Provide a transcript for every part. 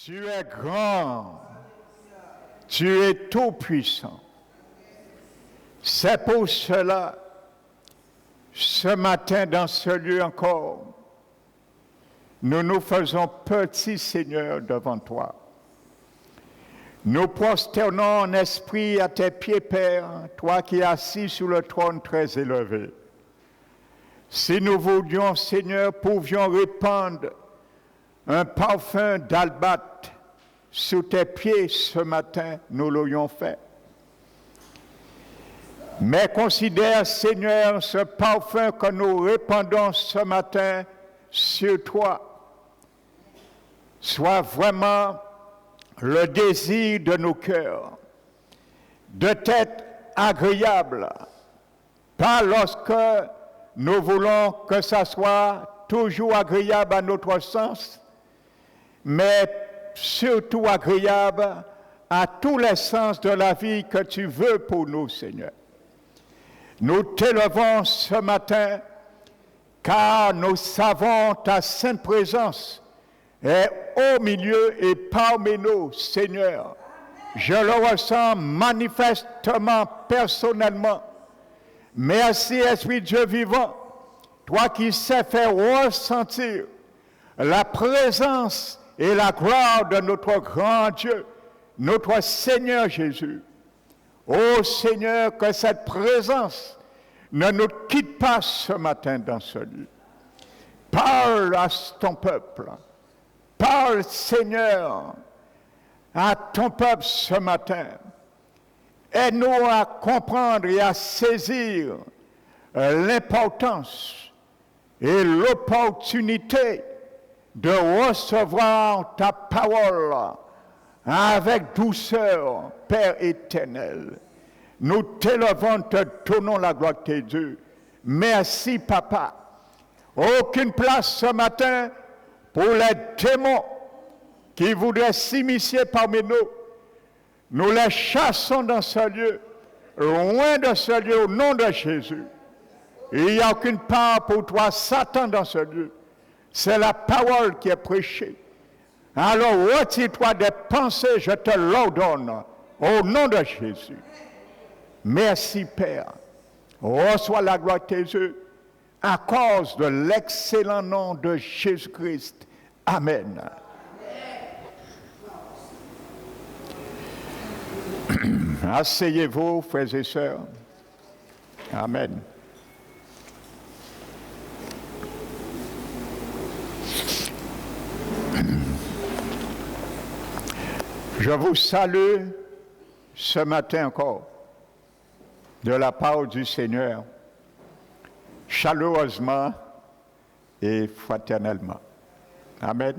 Tu es grand, tu es tout-puissant. C'est pour cela, ce matin dans ce lieu encore, nous nous faisons petits, Seigneur, devant toi. Nous prosternons en esprit à tes pieds, Père, toi qui es assis sur le trône très élevé. Si nous voulions, Seigneur, pouvions répandre un parfum d'albâtre sous tes pieds ce matin, nous l'aurions fait. Mais considère, Seigneur, ce parfum que nous répandons ce matin sur toi. Soit vraiment le désir de nos cœurs, de t'être agréable, pas lorsque nous voulons que ça soit toujours agréable à notre sens, mais surtout agréable à tous les sens de la vie que tu veux pour nous, Seigneur. Nous t'élevons ce matin, car nous savons ta sainte présence est au milieu et parmi nous, Seigneur. Je le ressens manifestement, personnellement. Merci, Esprit de Dieu vivant, toi qui sais faire ressentir la présence et la gloire de notre grand Dieu, notre Seigneur Jésus. Ô Seigneur, que cette présence ne nous quitte pas ce matin dans ce lieu. Parle à ton peuple. Parle, Seigneur, à ton peuple ce matin. Aide-nous à comprendre et à saisir l'importance et l'opportunité de recevoir ta parole avec douceur, Père éternel. Nous t'élevons, te donnons la gloire de Dieu. Merci, Papa. Aucune place ce matin pour les démons qui voudraient s'immiscer parmi nous. Nous les chassons dans ce lieu, loin de ce lieu, au nom de Jésus. Il n'y a aucune part pour toi, Satan, dans ce lieu. C'est la parole qui est prêchée. Alors retire-toi des pensées, je te l'ordonne, au nom de Jésus. Merci, Père. Reçois la gloire de tes yeux à cause de l'excellent nom de Jésus-Christ. Amen. Asseyez-vous, frères et sœurs. Amen. Je vous salue ce matin encore de la part du Seigneur, chaleureusement et fraternellement. Amen.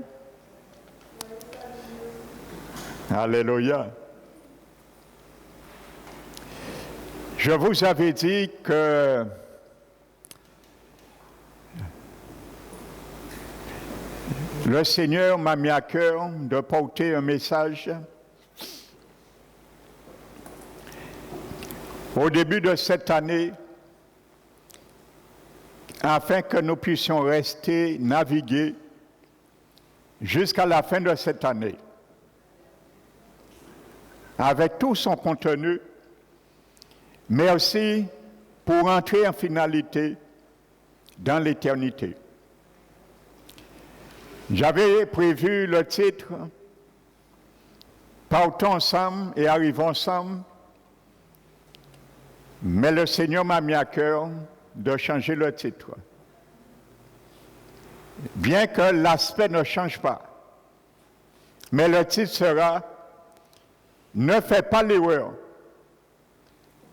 Alléluia. Je vous avais dit que le Seigneur m'a mis à cœur de porter un message au début de cette année afin que nous puissions rester naviguer jusqu'à la fin de cette année avec tout son contenu, mais aussi pour entrer en finalité dans l'éternité. J'avais prévu le titre « Partons ensemble et arrivons ensemble », mais le Seigneur m'a mis à cœur de changer le titre. Bien que l'aspect ne change pas, mais le titre sera « Ne fais pas l'erreur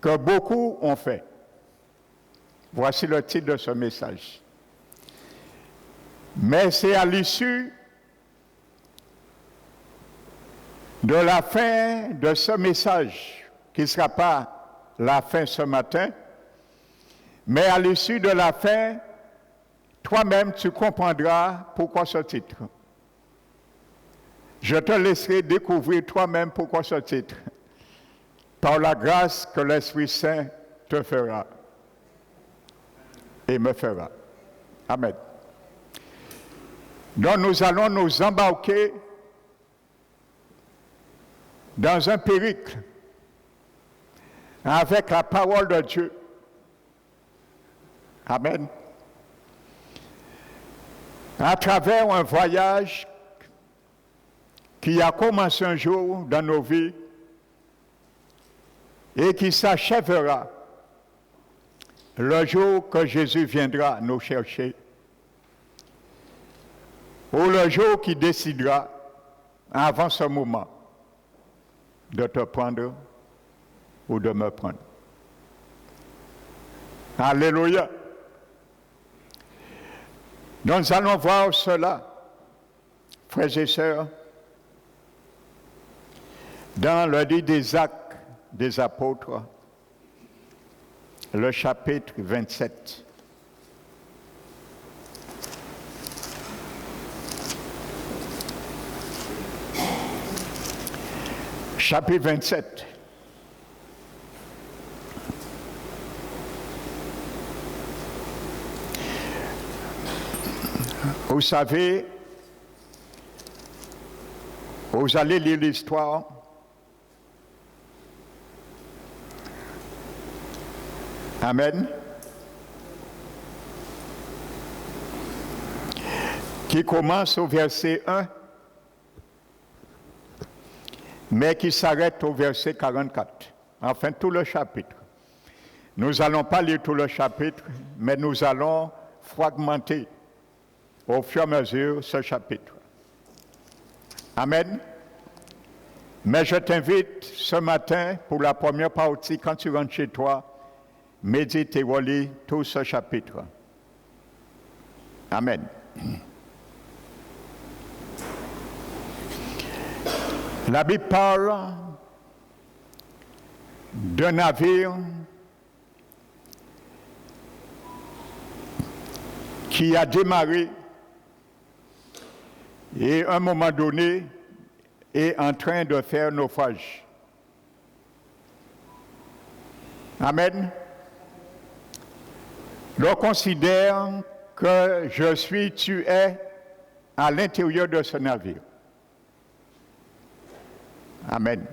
que beaucoup ont fait ». Voici le titre de ce message. Mais c'est à l'issue de la fin de ce message, qui ne sera pas la fin ce matin, mais à l'issue de la fin, toi-même tu comprendras pourquoi ce titre. Je te laisserai découvrir toi-même pourquoi ce titre, par la grâce que l'Esprit Saint te fera et me fera. Amen. Donc nous allons nous embarquer dans un périple avec la parole de Dieu. Amen. À travers un voyage qui a commencé un jour dans nos vies et qui s'achèvera le jour que Jésus viendra nous chercher, ou le jour qui décidera, avant ce moment, de te prendre ou de me prendre. Alléluia. Donc, nous allons voir cela, frères et sœurs, dans le livre des Actes des Apôtres, le chapitre 27. Chapitre 27. Vous savez, vous allez lire l'histoire. Amen. Qui commence au verset 1, mais qui s'arrête au verset 44. Enfin, tout le chapitre. Nous n'allons pas lire tout le chapitre, mais nous allons fragmenter au fur et à mesure ce chapitre. Amen. Mais je t'invite ce matin, pour la première partie, quand tu rentres chez toi, médite et relis tout ce chapitre. Amen. La Bible parle d'un navire qui a démarré et à un moment donné est en train de faire naufrage. Amen. On considère que tu es à l'intérieur de ce navire. Amen.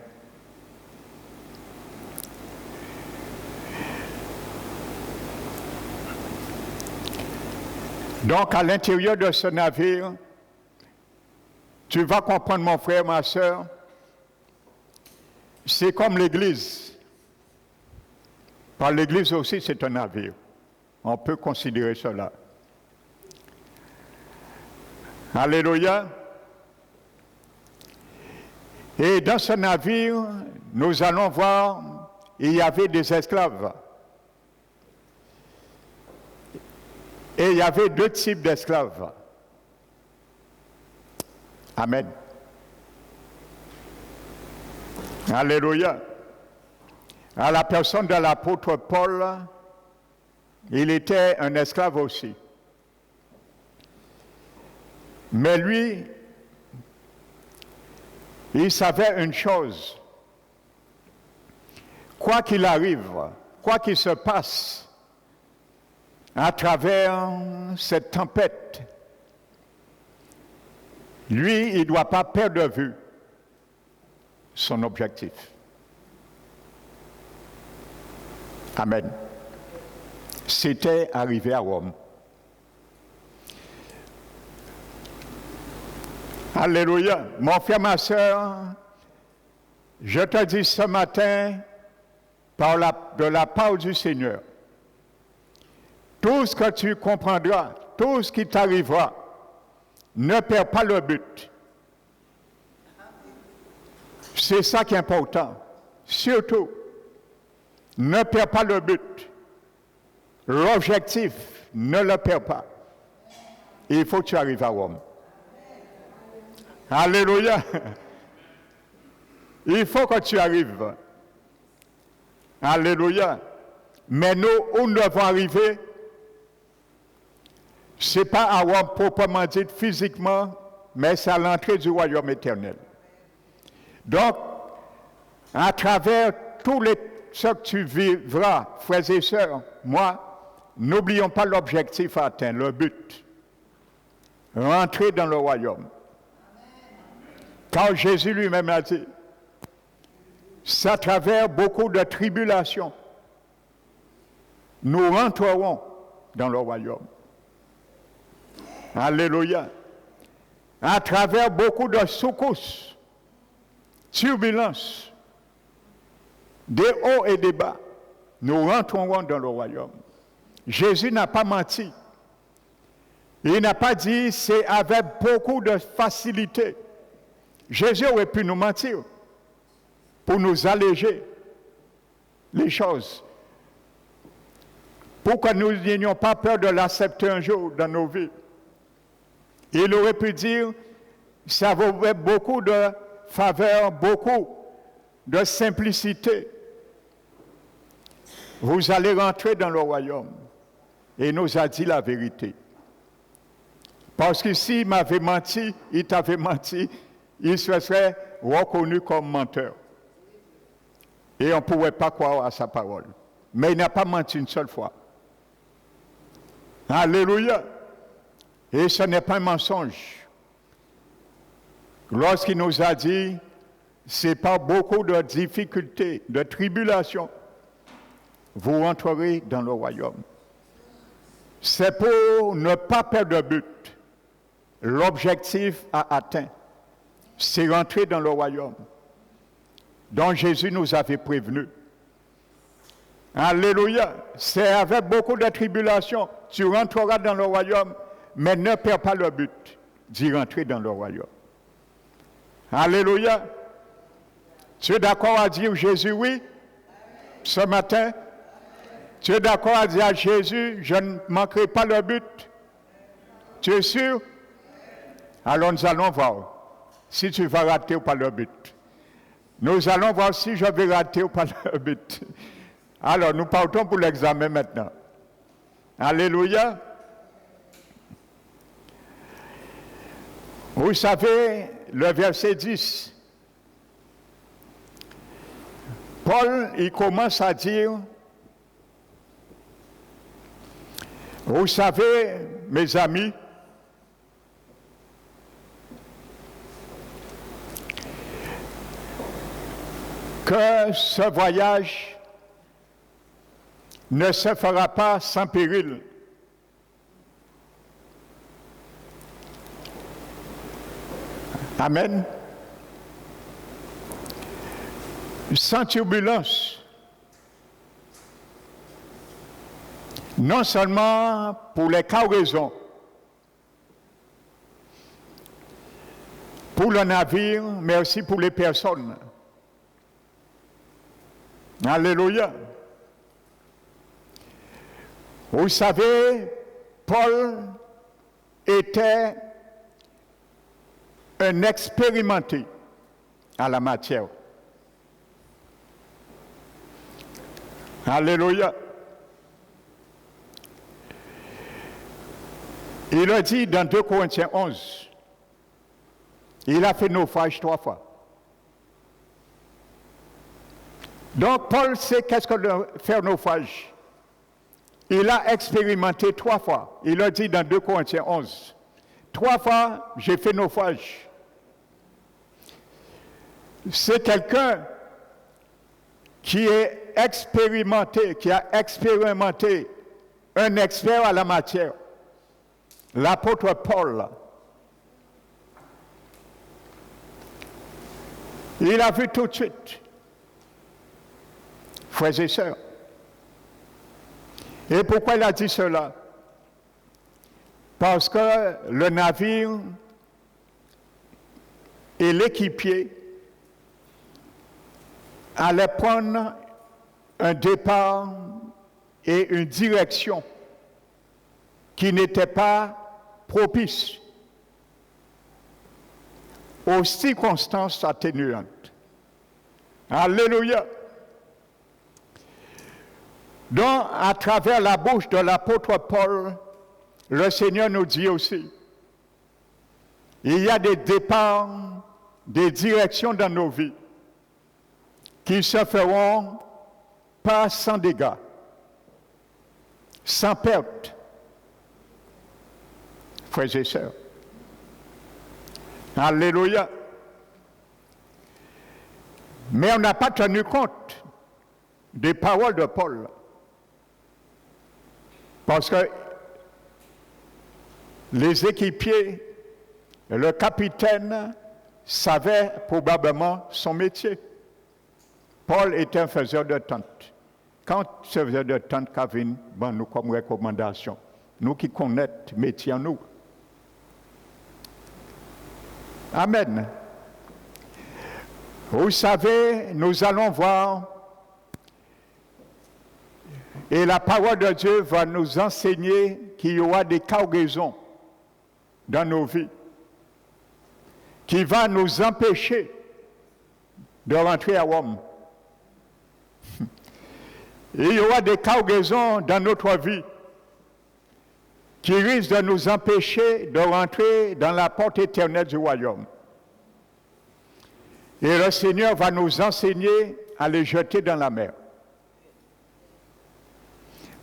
Donc, à l'intérieur de ce navire, tu vas comprendre, mon frère, ma soeur, c'est comme l'Église. Par l'Église aussi, c'est un navire. On peut considérer cela. Alléluia. Et dans ce navire, nous allons voir, il y avait des esclaves. Et il y avait deux types d'esclaves. Amen. Alléluia. À la personne de l'apôtre Paul, il était un esclave aussi. Mais lui, il savait une chose. Quoi qu'il arrive, quoi qu'il se passe à travers cette tempête, lui, il ne doit pas perdre de vue son objectif. Amen. C'était arrivé à Rome. Alléluia. Mon frère, ma soeur, je te dis ce matin, de la part du Seigneur, tout ce que tu comprendras, tout ce qui t'arrivera, ne perds pas le but. C'est ça qui est important. Surtout, ne perds pas le but. L'objectif, ne le perds pas. Il faut que tu arrives à Rome. Alléluia. Il faut que tu arrives. Alléluia. Mais nous, où nous devons arriver, ce n'est pas à Rome proprement dit physiquement, mais c'est à l'entrée du royaume éternel. Donc, à travers ce que tu vivras, frères et sœurs, moi, n'oublions pas l'objectif à atteindre, le but. Rentrer dans le royaume. Car Jésus lui-même a dit, c'est à travers beaucoup de tribulations, nous rentrerons dans le royaume. Alléluia. À travers beaucoup de secousses, turbulences, des hauts et des bas, nous rentrerons dans le royaume. Jésus n'a pas menti. Il n'a pas dit c'est avec beaucoup de facilité. Jésus aurait pu nous mentir pour nous alléger les choses. Pour que nous n'ayons pas peur de l'accepter un jour dans nos vies. Il aurait pu dire, ça vaut beaucoup de faveur, beaucoup de simplicité. Vous allez rentrer dans le royaume. Et il nous a dit la vérité. Parce que s'il m'avait menti, il t'avait menti, il se serait reconnu comme menteur. Et on ne pouvait pas croire à sa parole. Mais il n'a pas menti une seule fois. Alléluia. Et ce n'est pas un mensonge. Lorsqu'il nous a dit, c'est par beaucoup de difficultés, de tribulations, vous rentrerez dans le royaume. C'est pour ne pas perdre de but. L'objectif à atteint, c'est rentrer dans le royaume dont Jésus nous avait prévenu. Alléluia. C'est avec beaucoup de tribulations, tu rentreras dans le royaume, mais ne perds pas le but d'y rentrer dans le royaume. Alléluia. Tu es d'accord à dire Jésus oui ce matin? Tu es d'accord à dire à Jésus, je ne manquerai pas le but? Tu es sûr? Alors nous allons voir si tu vas rater ou pas le but. Nous allons voir si je vais rater ou pas le but. Alors nous partons pour l'examen maintenant. Alléluia. Vous savez, le verset 10, Paul, il commence à dire, vous savez, mes amis, que ce voyage ne se fera pas sans péril. Amen. Sans turbulence. Non seulement pour les cargaisons, pour le navire, mais aussi pour les personnes. Alléluia. Vous savez, Paul était un expérimenté à la matière. Alléluia. Il a dit dans 2 Corinthiens 11, il a fait naufrage 3 fois. Donc Paul sait qu'est-ce que faire naufrage. Il a expérimenté 3 fois. Il a dit dans 2 Corinthiens 11, 3 fois j'ai fait naufrage. C'est quelqu'un qui est expérimenté, qui a expérimenté, un expert à la matière. L'apôtre Paul. Il a vu tout de suite, frères et sœurs. Et pourquoi il a dit cela? Parce que le navire et l'équipier allaient prendre un départ et une direction qui n'était pas propice aux circonstances atténuantes. Alléluia. Donc, à travers la bouche de l'apôtre Paul, le Seigneur nous dit aussi, il y a des départs, des directions dans nos vies qui se feront pas sans dégâts, sans perte. Frères et sœurs. Alléluia. Mais on n'a pas tenu compte des paroles de Paul. Parce que les équipiers, le capitaine savait probablement son métier. Paul était un faiseur de tente. Quand ce faiseur de tente vient nous comme recommandation, nous qui connaissons le métier en nous. Amen. Vous savez, nous allons voir, et la parole de Dieu va nous enseigner qu'il y aura des cargaisons dans nos vies qui va nous empêcher de rentrer à Rome. Il y aura des cargaisons dans notre vie qui risquent de nous empêcher de rentrer dans la porte éternelle du royaume. Et le Seigneur va nous enseigner à les jeter dans la mer.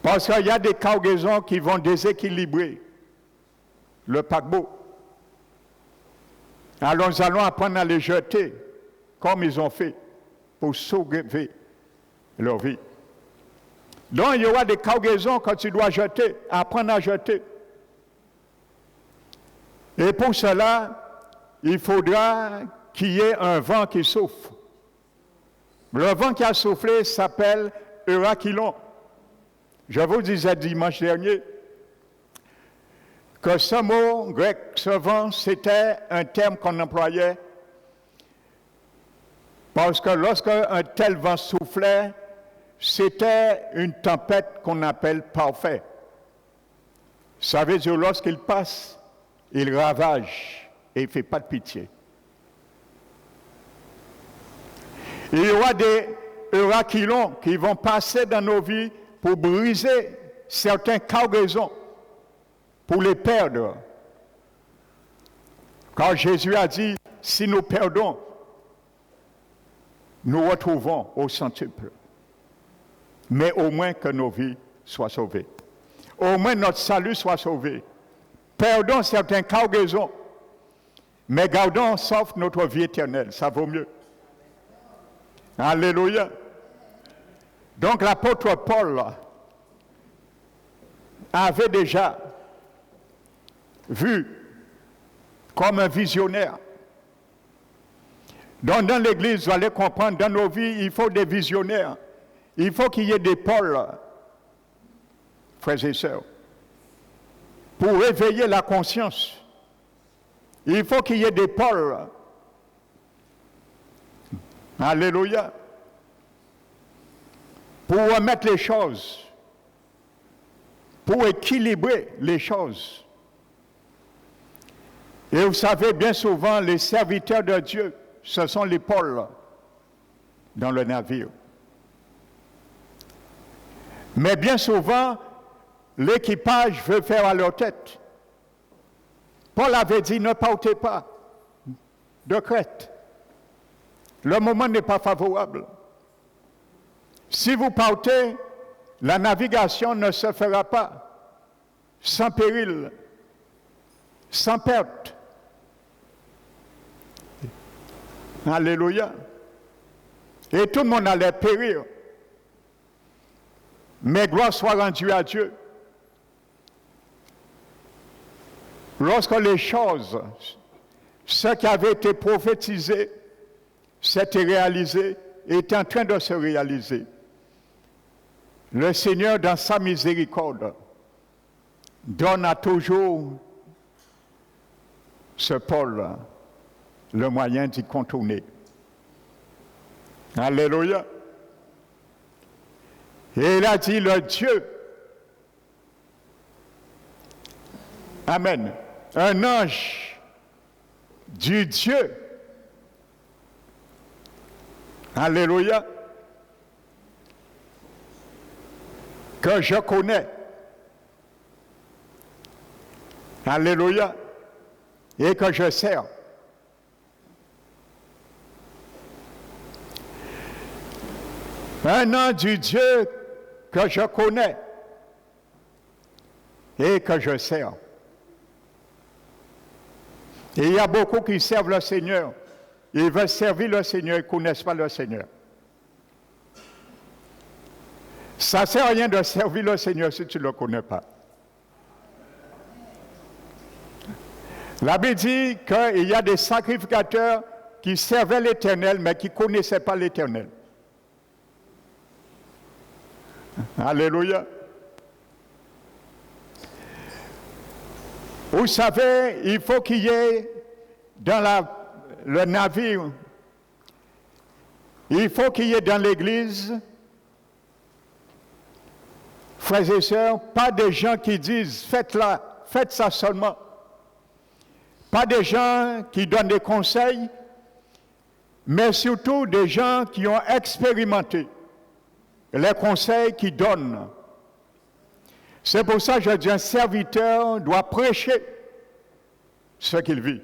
Parce qu'il y a des cargaisons qui vont déséquilibrer le paquebot. Alors nous allons apprendre à les jeter comme ils ont fait pour sauver leur vie. Donc il y aura des cargaisons que tu dois jeter, apprendre à jeter. Et pour cela, il faudra qu'il y ait un vent qui souffle. Le vent qui a soufflé s'appelle Eurakilon. Je vous disais dimanche dernier que ce mot grec, ce vent, c'était un terme qu'on employait parce que lorsque un tel vent soufflait, c'était une tempête qu'on appelle parfait. Ça veut dire lorsqu'il passe, il ravage et il ne fait pas de pitié. Il y aura des Eurakilons qui vont passer dans nos vies pour briser certaines cargaisons, pour les perdre. Quand Jésus a dit, si nous perdons, nous retrouvons au centuple. Mais au moins que nos vies soient sauvées. Au moins notre salut soit sauvé. Perdons certaines cargaisons, mais gardons sauf notre vie éternelle. Ça vaut mieux. Alléluia. Donc l'apôtre Paul avait déjà vu comme un visionnaire. Donc dans l'Église, vous allez comprendre, dans nos vies, il faut des visionnaires. Il faut qu'il y ait des Pauls, frères et sœurs, pour réveiller la conscience. Il faut qu'il y ait des Pauls. Alléluia. Pour remettre les choses, pour équilibrer les choses. Et vous savez, bien souvent, les serviteurs de Dieu, ce sont les Pauls dans le navire. Mais bien souvent, l'équipage veut faire à leur tête. Paul avait dit, ne partez pas de Crète. Le moment n'est pas favorable. Si vous partez, la navigation ne se fera pas sans péril, sans perte. Alléluia. Et tout le monde allait périr. Mais gloire soit rendue à Dieu. Lorsque les choses, ce qui avait été prophétisé, s'était réalisé, est en train de se réaliser. Le Seigneur, dans sa miséricorde, donne à toujours ce Paul le moyen d'y contourner. Alléluia. Et il a dit, le Dieu, Amen, un ange du Dieu, Alléluia, que je connais, Alléluia, et que je sers. Un ange du Dieu que je connais et que je sers. Et il y a beaucoup qui servent le Seigneur, ils veulent servir le Seigneur, ils ne connaissent pas le Seigneur. Ça ne sert à rien de servir le Seigneur si tu ne le connais pas. La Bible dit qu'il y a des sacrificateurs qui servaient l'Éternel, mais qui ne connaissaient pas l'Éternel. Alléluia. Vous savez, il faut qu'il y ait dans le navire, il faut qu'il y ait dans l'église, frères et sœurs, pas des gens qui disent faites ça seulement. Pas des gens qui donnent des conseils, mais surtout des gens qui ont expérimenté les conseils qu'ils donnent. C'est pour ça que je dis un serviteur doit prêcher ce qu'il vit.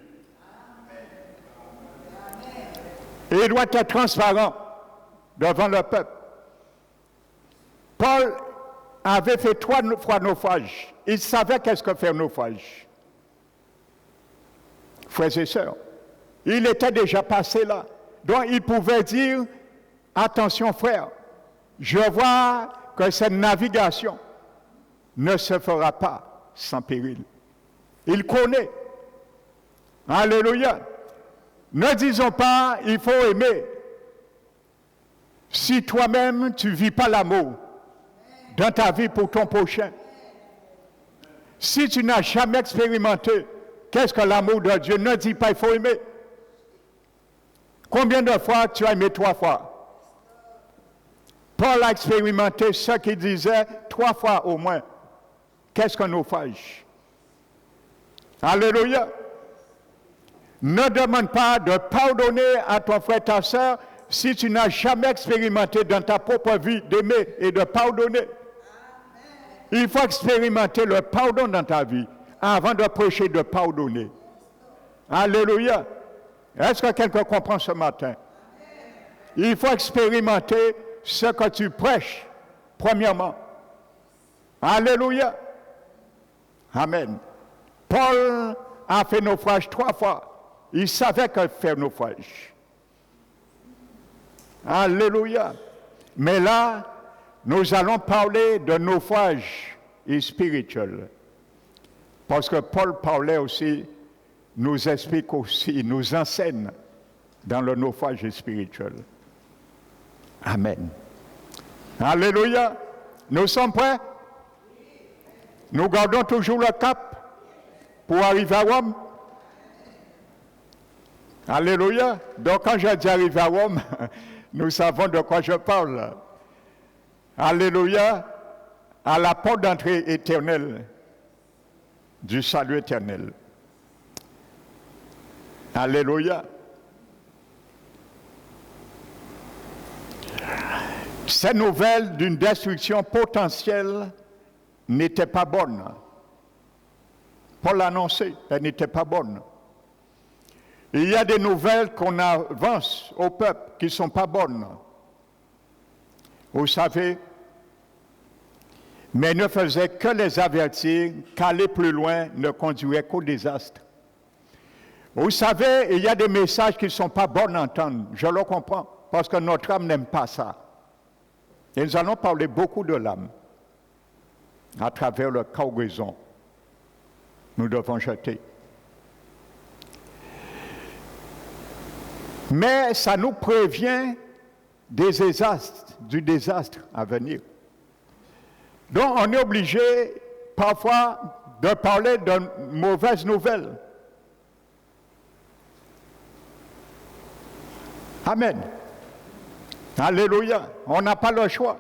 Et il doit être transparent devant le peuple. Paul avait fait 3 fois naufrage. Il savait qu'est-ce que faire naufrage. Frères et sœurs, il était déjà passé là. Donc il pouvait dire, attention frère, je vois que cette navigation ne se fera pas sans péril. Il connaît. Alléluia. Ne disons pas, il faut aimer. Si toi-même, tu ne vis pas l'amour dans ta vie pour ton prochain, si tu n'as jamais expérimenté qu'est-ce que l'amour de Dieu, ne dis pas il faut aimer. Combien de fois tu as aimé 3 fois? Paul a expérimenté ce qu'il disait 3 fois au moins. Qu'est-ce qu'un naufrage? Alléluia. Ne demande pas de pardonner à ton frère, ta soeur, si tu n'as jamais expérimenté dans ta propre vie d'aimer et de pardonner. Il faut expérimenter le pardon dans ta vie avant de prêcher de pardonner. Alléluia. Est-ce que quelqu'un comprend ce matin? Il faut expérimenter ce que tu prêches, premièrement. Alléluia. Amen. Paul a fait naufrage 3 fois. Il savait que faire naufrage. Alléluia. Mais là, nous allons parler de naufrage spirituel. Parce que Paul parlait aussi, nous explique aussi, nous enseigne dans le naufrage spirituel. Amen. Alléluia. Nous sommes prêts? Nous gardons toujours le cap pour arriver à Rome. Alléluia. Donc quand je dis arriver à Rome, nous savons de quoi je parle. Alléluia. À la porte d'entrée éternelle du salut éternel. Alléluia. Ces nouvelles d'une destruction potentielle n'étaient pas bonnes. Paul l'a annoncé, elles n'étaient pas bonnes. Il y a des nouvelles qu'on avance au peuple qui ne sont pas bonnes. Vous savez, mais ne faisait que les avertir qu'aller plus loin ne conduirait qu'au désastre. Vous savez, il y a des messages qui ne sont pas bons à entendre. Je le comprends, parce que notre âme n'aime pas ça. Et nous allons parler beaucoup de l'âme à travers le cargaison. Nous devons jeter. Mais ça nous prévient du désastre à venir. Donc on est obligé parfois de parler de mauvaises nouvelles. Amen. Alléluia. On n'a pas le choix.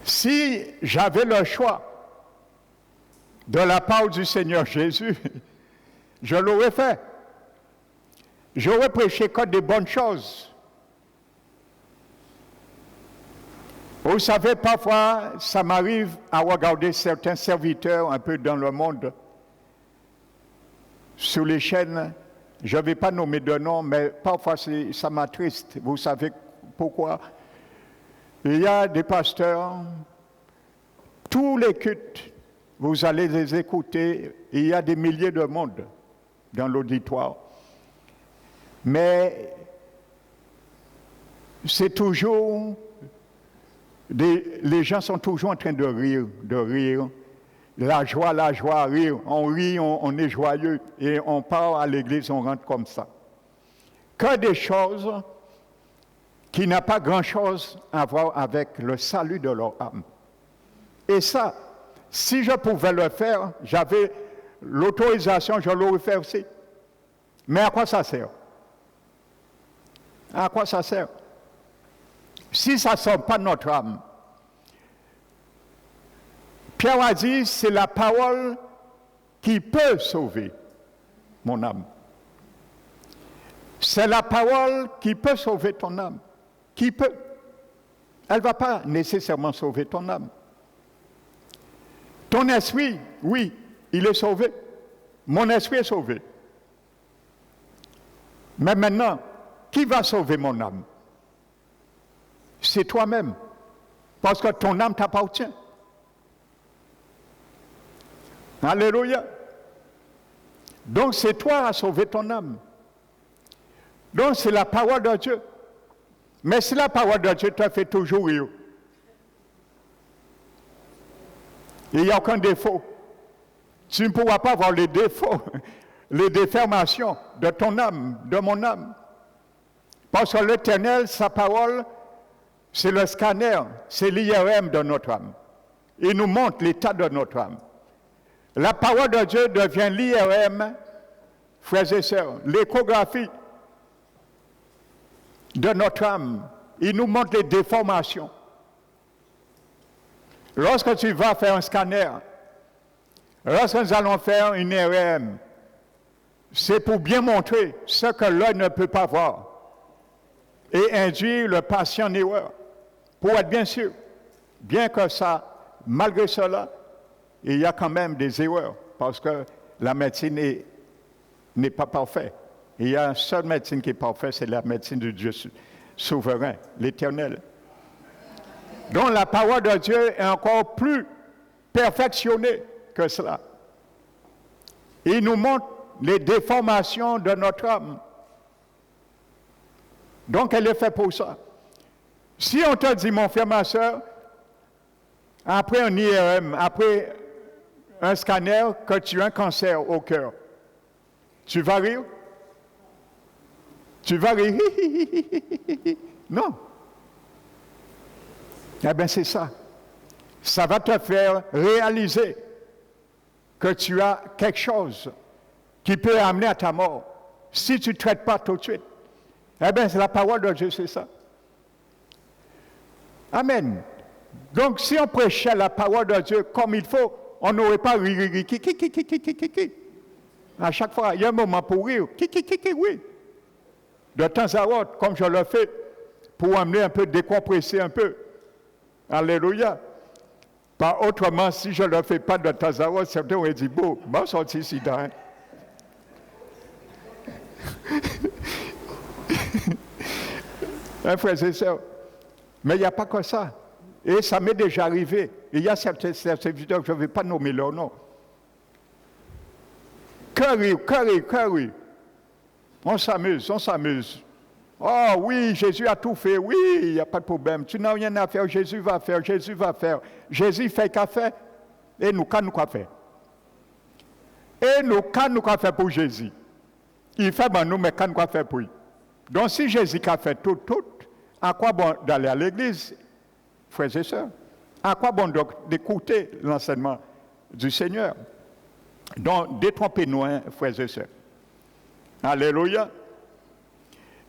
Si j'avais le choix de la part du Seigneur Jésus, je l'aurais fait. J'aurais prêché que des bonnes choses. Vous savez, parfois, ça m'arrive à regarder certains serviteurs un peu dans le monde, sur les chaînes. Je ne vais pas nommer de nom, mais parfois ça m'attriste. Vous savez pourquoi? Il y a des pasteurs, tous les cultes, vous allez les écouter, il y a des milliers de monde. dans l'auditoire. Mais c'est toujours, les gens sont toujours en train de rire. La joie, rire. On rit, on est joyeux et on part à l'église, on rentre comme ça. Que des choses qui n'ont pas grand-chose à voir avec le salut de leur âme. Et ça, si je pouvais le faire, j'avais l'autorisation, je l'aurais fait aussi. Mais à quoi ça sert? À quoi ça sert? Si ça ne sort pas de notre âme. Pierre a dit, c'est la parole qui peut sauver mon âme. C'est la parole qui peut sauver ton âme. Qui peut. Elle ne va pas nécessairement sauver ton âme. Ton esprit, oui, il est sauvé. Mon esprit est sauvé. Mais maintenant, qui va sauver mon âme? C'est toi-même. Parce que ton âme t'appartient. Alléluia. Donc c'est toi à sauver ton âme. Donc c'est la parole de Dieu. Mais si la parole de Dieu te fait toujours rire, il n'y a aucun défaut. Tu ne pourras pas avoir les défauts, les déformations de ton âme, de mon âme. Parce que l'Éternel, sa parole, c'est le scanner, c'est l'IRM de notre âme. Il nous montre l'état de notre âme. La parole de Dieu devient l'IRM, frères et sœurs, l'échographie de notre âme. Il nous montre les déformations. Lorsque tu vas faire un scanner, lorsque nous allons faire une IRM, c'est pour bien montrer ce que l'œil ne peut pas voir et induire le patient en erreur, pour être bien sûr, bien que ça, malgré cela, il y a quand même des erreurs, parce que la médecine n'est pas parfaite. Il y a une seule médecine qui est parfaite, c'est la médecine de Dieu souverain, l'Éternel. Donc la parole de Dieu est encore plus perfectionnée que cela. Il nous montre les déformations de notre âme. Donc elle est faite pour ça. Si on te dit, mon frère, ma soeur, après un IRM, après un scanner, que tu as un cancer au cœur, tu vas rire? Tu vas rire? Non. Eh bien, c'est ça. Ça va te faire réaliser que tu as quelque chose qui peut amener à ta mort si tu ne traites pas tout de suite. Eh bien, c'est la parole de Dieu, c'est ça. Amen. Donc, si on prêchait la parole de Dieu comme il faut, on n'aurait pas ri. À chaque fois, il y a un moment pour rire. Oui. De temps à autre, comme je le fais, pour amener un peu, décompresser un peu. Alléluia. Pas autrement, si je ne le fais pas de temps à autre, certains auraient dit, bon, sorti ici, hein. Frères et sœurs, mais il n'y a pas que ça. Et ça m'est déjà arrivé. Il y a certains serviteurs que je ne vais pas nommer leur nom. Que rire. On s'amuse. Oh oui, Jésus a tout fait. Oui, il n'y a pas de problème. Tu n'as rien à faire, Jésus va faire. Jésus fait qu'à faire. Et nous, qu'à nous qu'à faire. Pour Jésus. Il fait ben nous, mais qu'à nous qu'à faire pour lui. Donc si Jésus a fait tout, à quoi bon d'aller à l'église, frères et sœurs? À quoi bon d'écouter l'enseignement du Seigneur? Donc détrompez-nous, hein, frères et sœurs. Alléluia.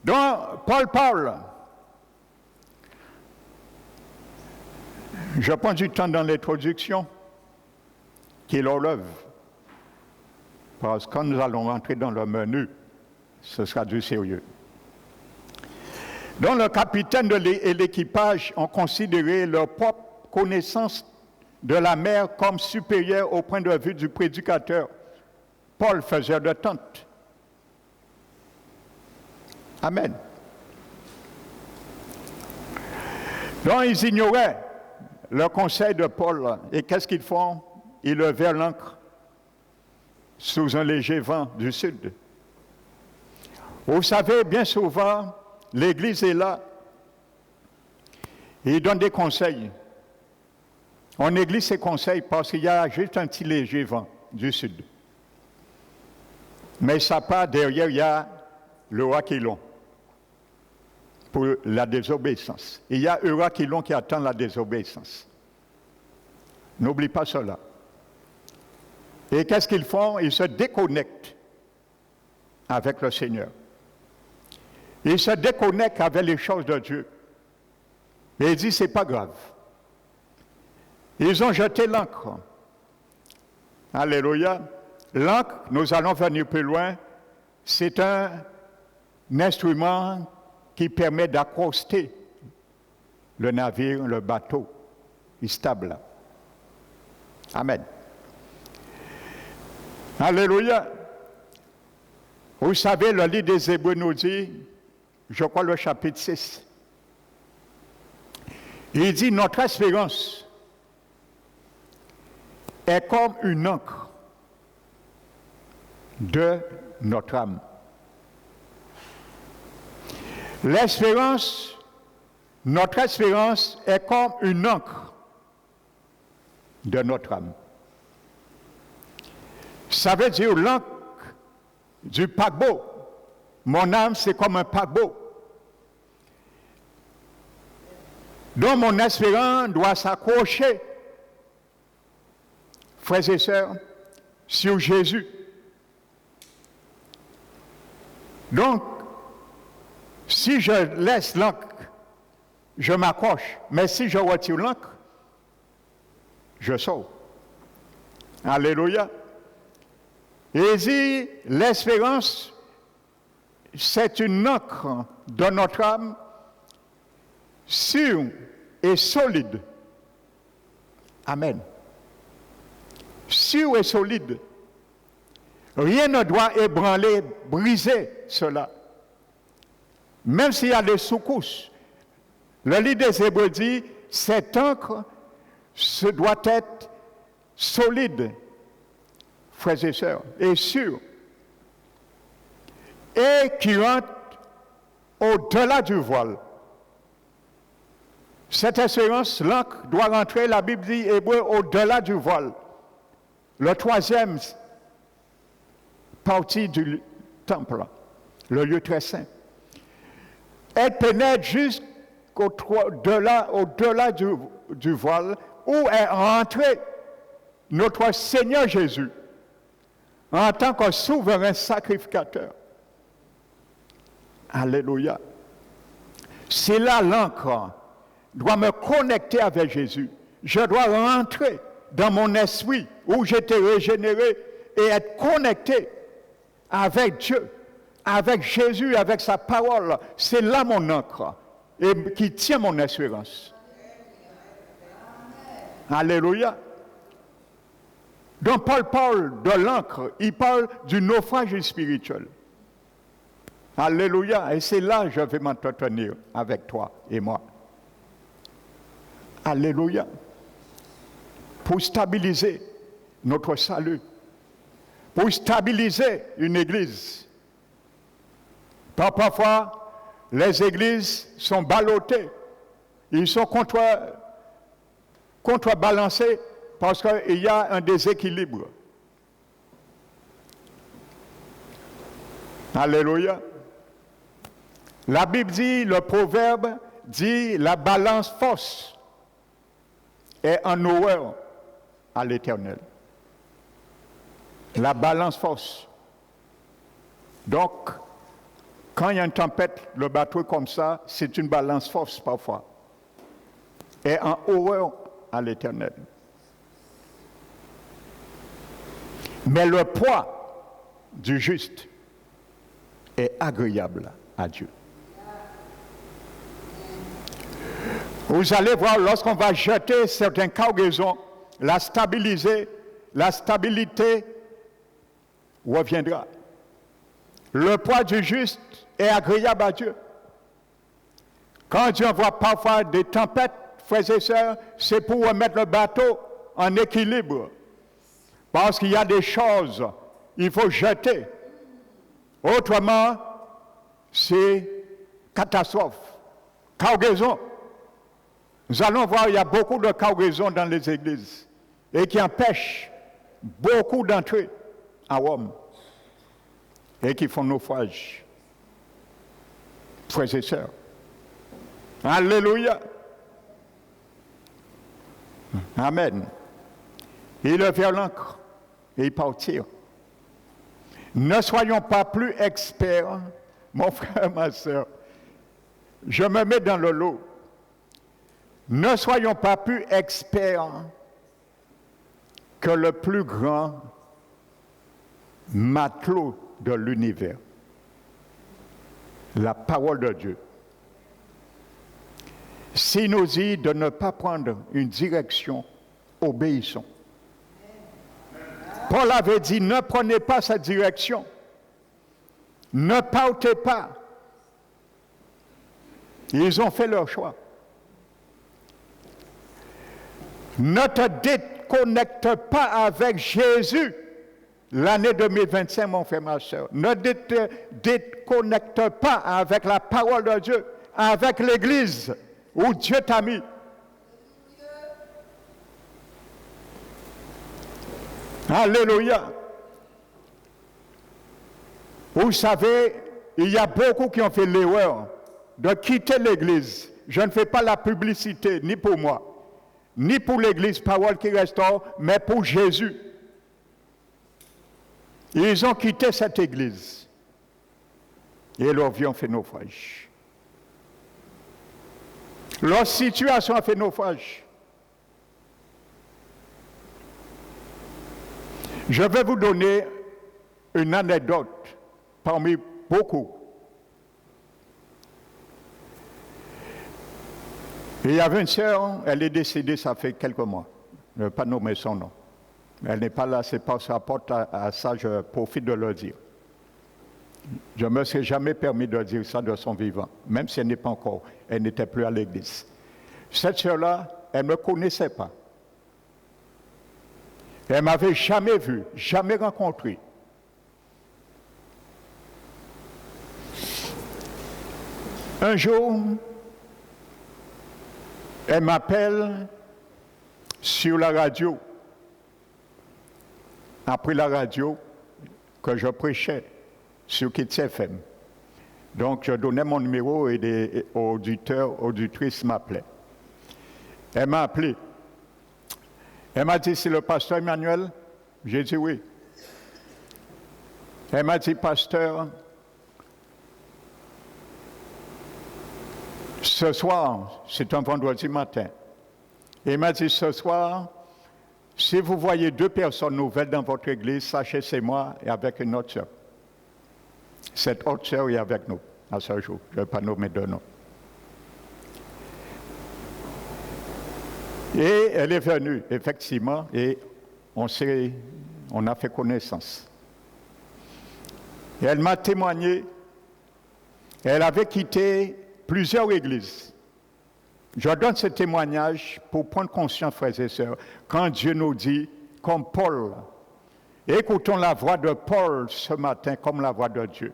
Donc Paul parle. Je prends du temps dans l'introduction qui est leur œuvre. Parce que quand nous allons rentrer dans le menu, ce sera du sérieux. Donc le capitaine et l'équipage ont considéré leur propre connaissance de la mer comme supérieure au point de vue du prédicateur. Paul faisait de tente. Amen. Donc ils ignoraient le conseil de Paul. Et qu'est-ce qu'ils font? Ils levèrent l'ancre sous un léger vent du sud. Vous savez, bien souvent, l'Église est là. Il donne des conseils. On néglige ces conseils parce qu'il y a juste un petit léger vent du sud. Mais ça part, derrière, il y a le roi qui est long pour la désobéissance. Il y a un roi qui est long qui attend la désobéissance. N'oublie pas cela. Et qu'est-ce qu'ils font? Ils se déconnectent avec le Seigneur. Ils se déconnectent avec les choses de Dieu. Et ils disent, c'est pas grave. Ils ont jeté l'encre. Alléluia. L'encre, nous allons venir plus loin, c'est un instrument qui permet d'accoster le navire, le bateau, il est stable. Amen. Alléluia. Vous savez, le livre des Hébreux nous dit, je crois le chapitre 6, il dit, notre espérance est comme une encre de notre âme. L'espérance, notre espérance est comme une encre de notre âme. Ça veut dire l'encre du paquebot. Mon âme, c'est comme un paquebot. Donc mon espérance doit s'accrocher, frères et sœurs, sur Jésus. Donc, si je laisse l'encre, je m'accroche. Mais si je retire l'encre, je sors. Alléluia. Et dit, l'espérance, c'est une encre de notre âme sûre et solide. Amen. Sûre et solide. Rien ne doit ébranler, briser cela. Même s'il y a des secousses. Le livre des Hébreux dit, cette encre doit être solide, frères et sœurs, et sûr, et qui rentre au-delà du voile. Cette espérance, l'encre doit rentrer, la Bible dit, Hébreu, au-delà du voile. Le troisième partie du temple, le lieu très saint. Elle pénètre au-delà du voile, où est rentré notre Seigneur Jésus en tant que souverain sacrificateur. Alléluia. C'est là l'encre doit me connecter avec Jésus. Je dois rentrer dans mon esprit où j'étais régénéré et être connecté avec Dieu, avec Jésus, avec sa parole. C'est là mon encre et qui tient mon espérance. Alléluia. Donc Paul parle de l'encre, il parle du naufrage spirituel. Alléluia. Et c'est là que je vais m'entretenir avec toi et moi. Alléluia. Pour stabiliser notre salut, pour stabiliser une église. Parfois, les églises sont ballottées, ils sont contrebalancés parce qu'il y a un déséquilibre. Alléluia. La Bible dit, le proverbe dit, la balance fausse est en horreur à l'Éternel. La balance fausse. Donc, quand il y a une tempête, le bateau est comme ça, c'est une balance fausse parfois. Et en horreur à l'Éternel. Mais le poids du juste est agréable à Dieu. Vous allez voir, lorsqu'on va jeter certaines cargaisons, la stabilité reviendra. Le poids du juste est agréable à Dieu. Quand Dieu envoie parfois des tempêtes, frères et sœurs, c'est pour remettre le bateau en équilibre. Parce qu'il y a des choses il faut jeter. Autrement, c'est catastrophe, cargaison. Nous allons voir, il y a beaucoup de cargaisons dans les églises et qui empêchent beaucoup d'entrer à Rome et qui font naufrage. Frères et sœurs. Alléluia. Amen. Ils levèrent l'ancre et ils partirent. Ne soyons pas plus experts, mon frère, ma soeur. Je me mets dans le lot. Ne soyons pas plus experts que le plus grand matelot de l'univers. La parole de Dieu. S'il nous dit de ne pas prendre une direction, obéissons. Paul avait dit, ne prenez pas cette direction. Ne partez pas. Ils ont fait leur choix. Ne te déconnecte pas avec Jésus l'année 2025, mon frère, ma soeur. Ne te déconnecte pas avec la parole de Dieu, avec l'Église où Dieu t'a mis. Alléluia. Vous savez, il y a beaucoup qui ont fait l'erreur de quitter l'Église. Je ne fais pas la publicité, ni pour moi, ni pour l'Église Parole qui restaure, mais pour Jésus. Ils ont quitté cette Église et leur vie a fait naufrage. Leur situation a fait naufrage. Je vais vous donner une anecdote parmi beaucoup. Il y avait une sœur, elle est décédée, ça fait quelques mois. Je ne vais pas nommer son nom. Elle n'est pas là, c'est pas ça rapporte à ça, je profite de le dire. Je ne me suis jamais permis de dire ça de son vivant, même si elle n'est pas encore, elle n'était plus à l'église. Cette sœur-là, elle ne me connaissait pas. Elle ne m'avait jamais vu, jamais rencontré. Un jour, elle m'appelle sur la radio. Après la radio, que je prêchais sur Kids FM. Donc, je donnais mon numéro et des auditeurs, auditrices m'appelaient. Elle m'a appelé. Elle m'a dit, c'est le pasteur Emmanuel? J'ai dit oui. Elle m'a dit, pasteur, ce soir, c'est un vendredi matin. Elle m'a dit, ce soir, si vous voyez deux personnes nouvelles dans votre église, sachez c'est moi et avec une autre sœur. Cette autre sœur est avec nous à ce jour. Je ne vais pas nommer de nom. Et elle est venue, effectivement, et on a fait connaissance. Et elle m'a témoigné, elle avait quitté plusieurs églises. Je donne ce témoignage pour prendre conscience, frères et sœurs, quand Dieu nous dit, comme Paul, écoutons la voix de Paul ce matin comme la voix de Dieu,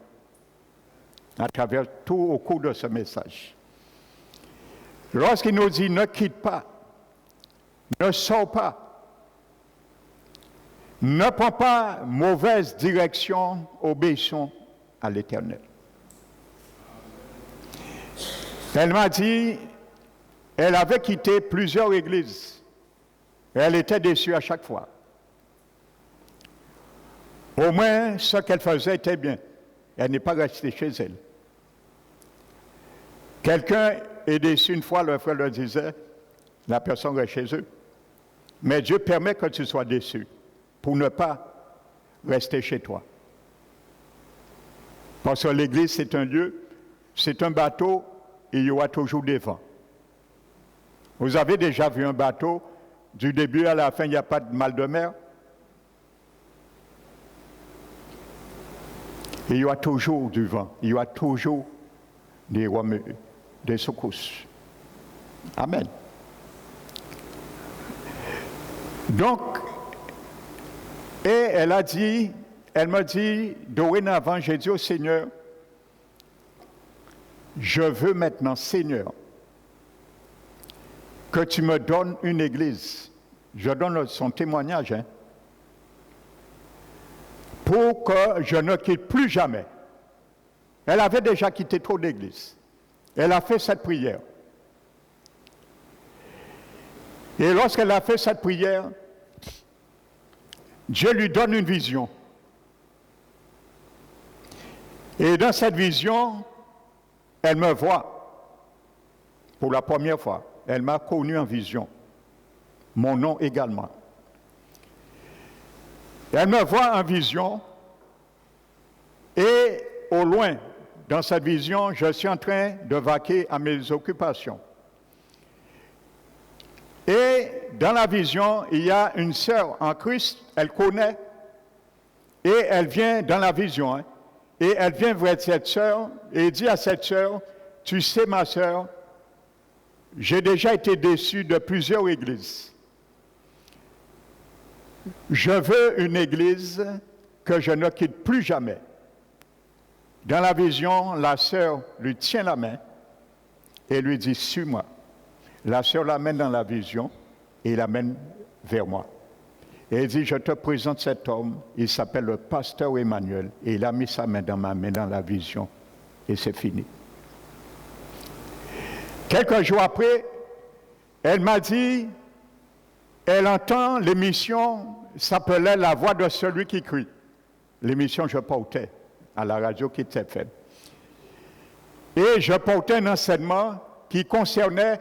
à travers tout au cours de ce message. Lorsqu'il nous dit, ne quitte pas, ne sors pas, ne prends pas mauvaise direction, obéissons à l'Éternel. Elle m'a dit, elle avait quitté plusieurs églises. Elle était déçue à chaque fois. Au moins, ce qu'elle faisait était bien. Elle n'est pas restée chez elle. Quelqu'un est déçu une fois, le frère le disait, la personne reste chez eux. Mais Dieu permet que tu sois déçu pour ne pas rester chez toi. Parce que l'église, c'est un lieu, c'est un bateau, et il y aura toujours des vents. Vous avez déjà vu un bateau, du début à la fin, il n'y a pas de mal de mer. Et il y aura toujours du vent, il y aura toujours des secousses. Amen. Donc, et elle a dit, elle m'a dit, dorénavant, j'ai dit au Seigneur, je veux maintenant, Seigneur, que tu me donnes une église. Je donne son témoignage, hein, pour que je ne quitte plus jamais. Elle avait déjà quitté trop d'églises. Elle a fait cette prière. Et lorsqu'elle a fait cette prière, Dieu lui donne une vision. Et dans cette vision, elle me voit pour la première fois. Elle m'a connu en vision. Mon nom également. Elle me voit en vision et au loin, dans cette vision, je suis en train de vaquer à mes occupations. Et dans la vision, il y a une sœur en Christ, elle connaît, et elle vient dans la vision, hein, et elle vient vers cette sœur et dit à cette sœur, tu sais ma sœur, j'ai déjà été déçu de plusieurs églises. Je veux une église que je ne quitte plus jamais. Dans la vision, la sœur lui tient la main et lui dit, suis-moi. La sœur l'amène dans la vision et l'amène vers moi. Et elle dit, je te présente cet homme, il s'appelle le pasteur Emmanuel, et il a mis sa main dans ma main dans la vision, et c'est fini. Quelques jours après, elle m'a dit, elle entend l'émission, s'appelait La Voix de celui qui crie. L'émission je portais à la radio qui était faite. Et je portais un enseignement qui concernait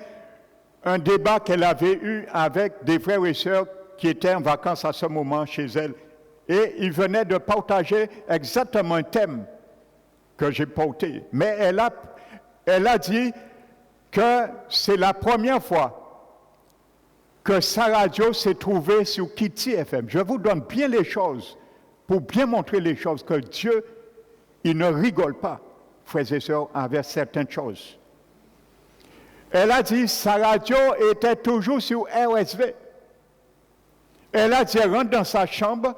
un débat qu'elle avait eu avec des frères et sœurs qui étaient en vacances à ce moment chez elle. Et ils venaient de partager exactement un thème que j'ai porté. Mais elle a dit que c'est la première fois que sa radio s'est trouvée sur Kitty FM. Je vous donne bien les choses, pour bien montrer les choses, que Dieu, il ne rigole pas, frères et sœurs, avec certaines choses. Elle a dit, sa radio était toujours sur RSV. Elle a dit, elle rentre dans sa chambre,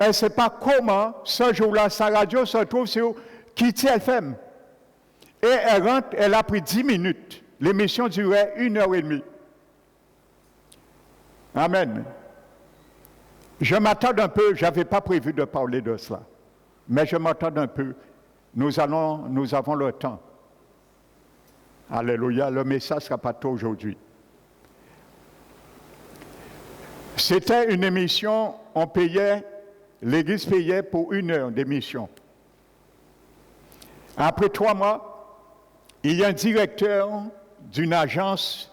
elle ne sait pas comment, ce jour-là, sa radio se trouve sur Kitty FM. Et elle rentre, elle a pris 10 minutes. L'émission durait 1h30. Amen. Je m'attarde un peu, je n'avais pas prévu de parler de cela, mais je m'attarde un peu. Nous avons le temps. Alléluia, le message ne sera pas tôt aujourd'hui. C'était une émission, on payait, l'église payait pour 1 heure d'émission. Après 3 mois, il y a un directeur d'une agence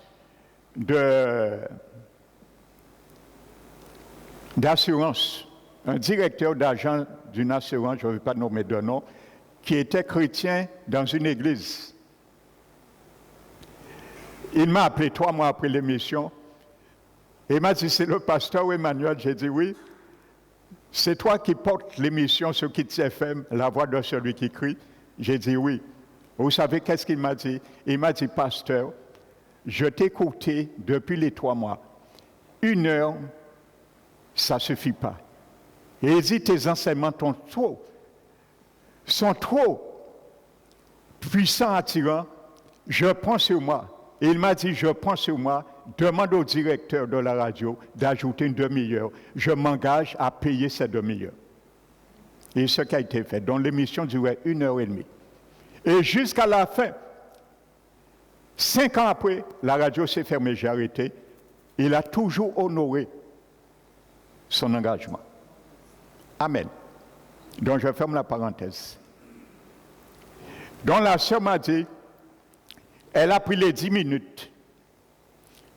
d'assurance, un directeur d'agence d'une assurance, je ne vais pas nommer de nom, qui était chrétien dans une église. Il m'a appelé 3 mois après l'émission. Et il m'a dit, c'est le pasteur Emmanuel. J'ai dit, oui. C'est toi qui portes l'émission sur Kitty FM, La Voix de celui qui crie. J'ai dit, oui. Vous savez qu'est-ce qu'il m'a dit? Il m'a dit, pasteur, je t'ai écouté depuis les 3 mois. 1 heure, ça ne suffit pas. Et il dit, tes enseignements sont trop puissants, attirants. Je prends sur moi. Et il m'a dit, je prends sur moi, demande au directeur de la radio d'ajouter une demi-heure. Je m'engage à payer cette demi-heure. Et ce qui a été fait. Donc l'émission durait 1h30. Et jusqu'à la fin, 5 ans après, la radio s'est fermée, j'ai arrêté. Il a toujours honoré son engagement. Amen. Donc je ferme la parenthèse. Donc la sœur m'a dit, elle a pris les 10 minutes.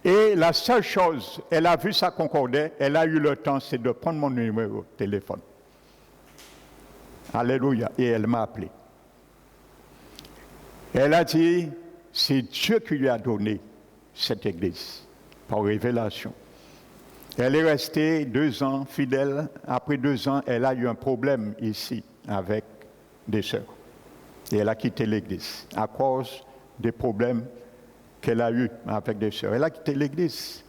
Et la seule chose, elle a vu ça concordait, elle a eu le temps, c'est de prendre mon numéro de téléphone. Alléluia. Et elle m'a appelé. Elle a dit, c'est Dieu qui lui a donné cette église, par révélation. Elle est restée 2 ans fidèle. Après 2 ans, elle a eu un problème ici avec des sœurs. Et elle a quitté l'église à cause des problèmes qu'elle a eus avec des sœurs. Elle a quitté l'église.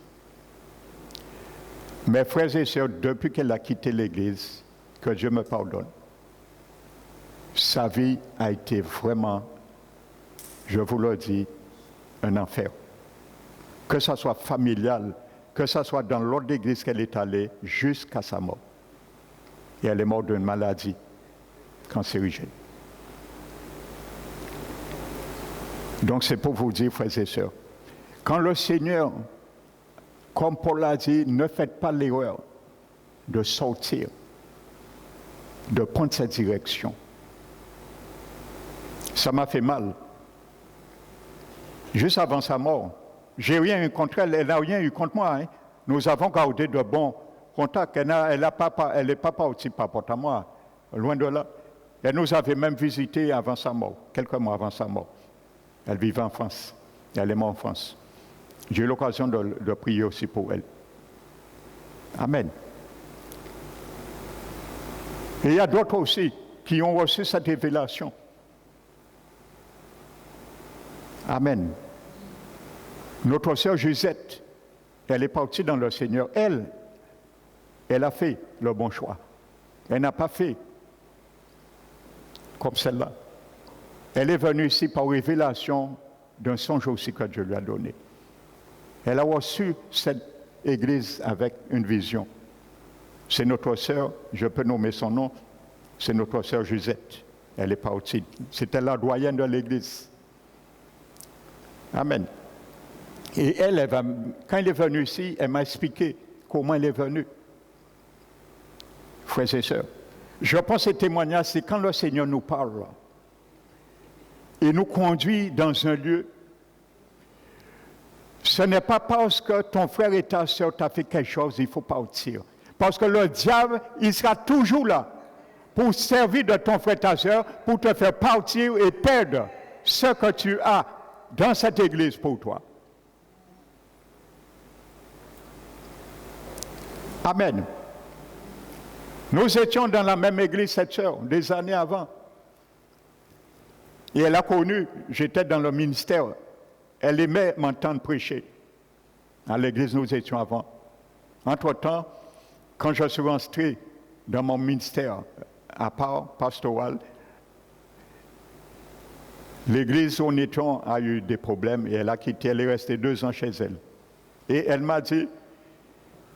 Mes frères et sœurs, depuis qu'elle a quitté l'église, que Dieu me pardonne. Sa vie a été vraiment, je vous le dis, un enfer. Que ce soit familial, que ce soit dans l'autre église qu'elle est allée, jusqu'à sa mort. Et elle est morte d'une maladie cancérigène. Donc c'est pour vous dire, frères et sœurs, quand le Seigneur, comme Paul l'a dit, ne faites pas l'erreur de sortir, de prendre cette direction. Ça m'a fait mal. Juste avant sa mort, j'ai rien eu contre elle, elle n'a rien eu contre moi. Hein. Nous avons gardé de bons contacts. Elle n'est pas partie par rapport à moi, loin de là. Elle nous avait même visité avant sa mort, quelques mois avant sa mort. Elle vivait en France. Elle est morte en France. J'ai eu l'occasion de prier aussi pour elle. Amen. Et il y a d'autres aussi qui ont reçu cette révélation. Amen. Notre sœur Jusette, elle est partie dans le Seigneur. Elle a fait le bon choix. Elle n'a pas fait comme celle-là. Elle est venue ici par révélation d'un songe aussi que Dieu lui a donné. Elle a reçu cette église avec une vision. C'est notre sœur, je peux nommer son nom, c'est notre sœur Jusette. Elle est partie. C'était la doyenne de l'église. Amen. Et elle quand elle est venue ici, elle m'a expliqué comment elle est venue. Frères et sœurs, je pense que ce témoignage, c'est quand le Seigneur nous parle et nous conduit dans un lieu. Ce n'est pas parce que ton frère et ta sœur t'ont fait quelque chose, il faut partir. Parce que le diable, il sera toujours là pour servir de ton frère et ta sœur, pour te faire partir et perdre ce que tu as dans cette église pour toi. Amen. Nous étions dans la même église, cette sœur, des années avant. Et elle a connu, j'étais dans le ministère, elle aimait m'entendre prêcher. À l'église, nous étions avant. Entre-temps, quand je suis rentré dans mon ministère à part pastoral, l'église où nous étions a eu des problèmes et elle a quitté, elle est restée 2 ans chez elle. Et elle m'a dit,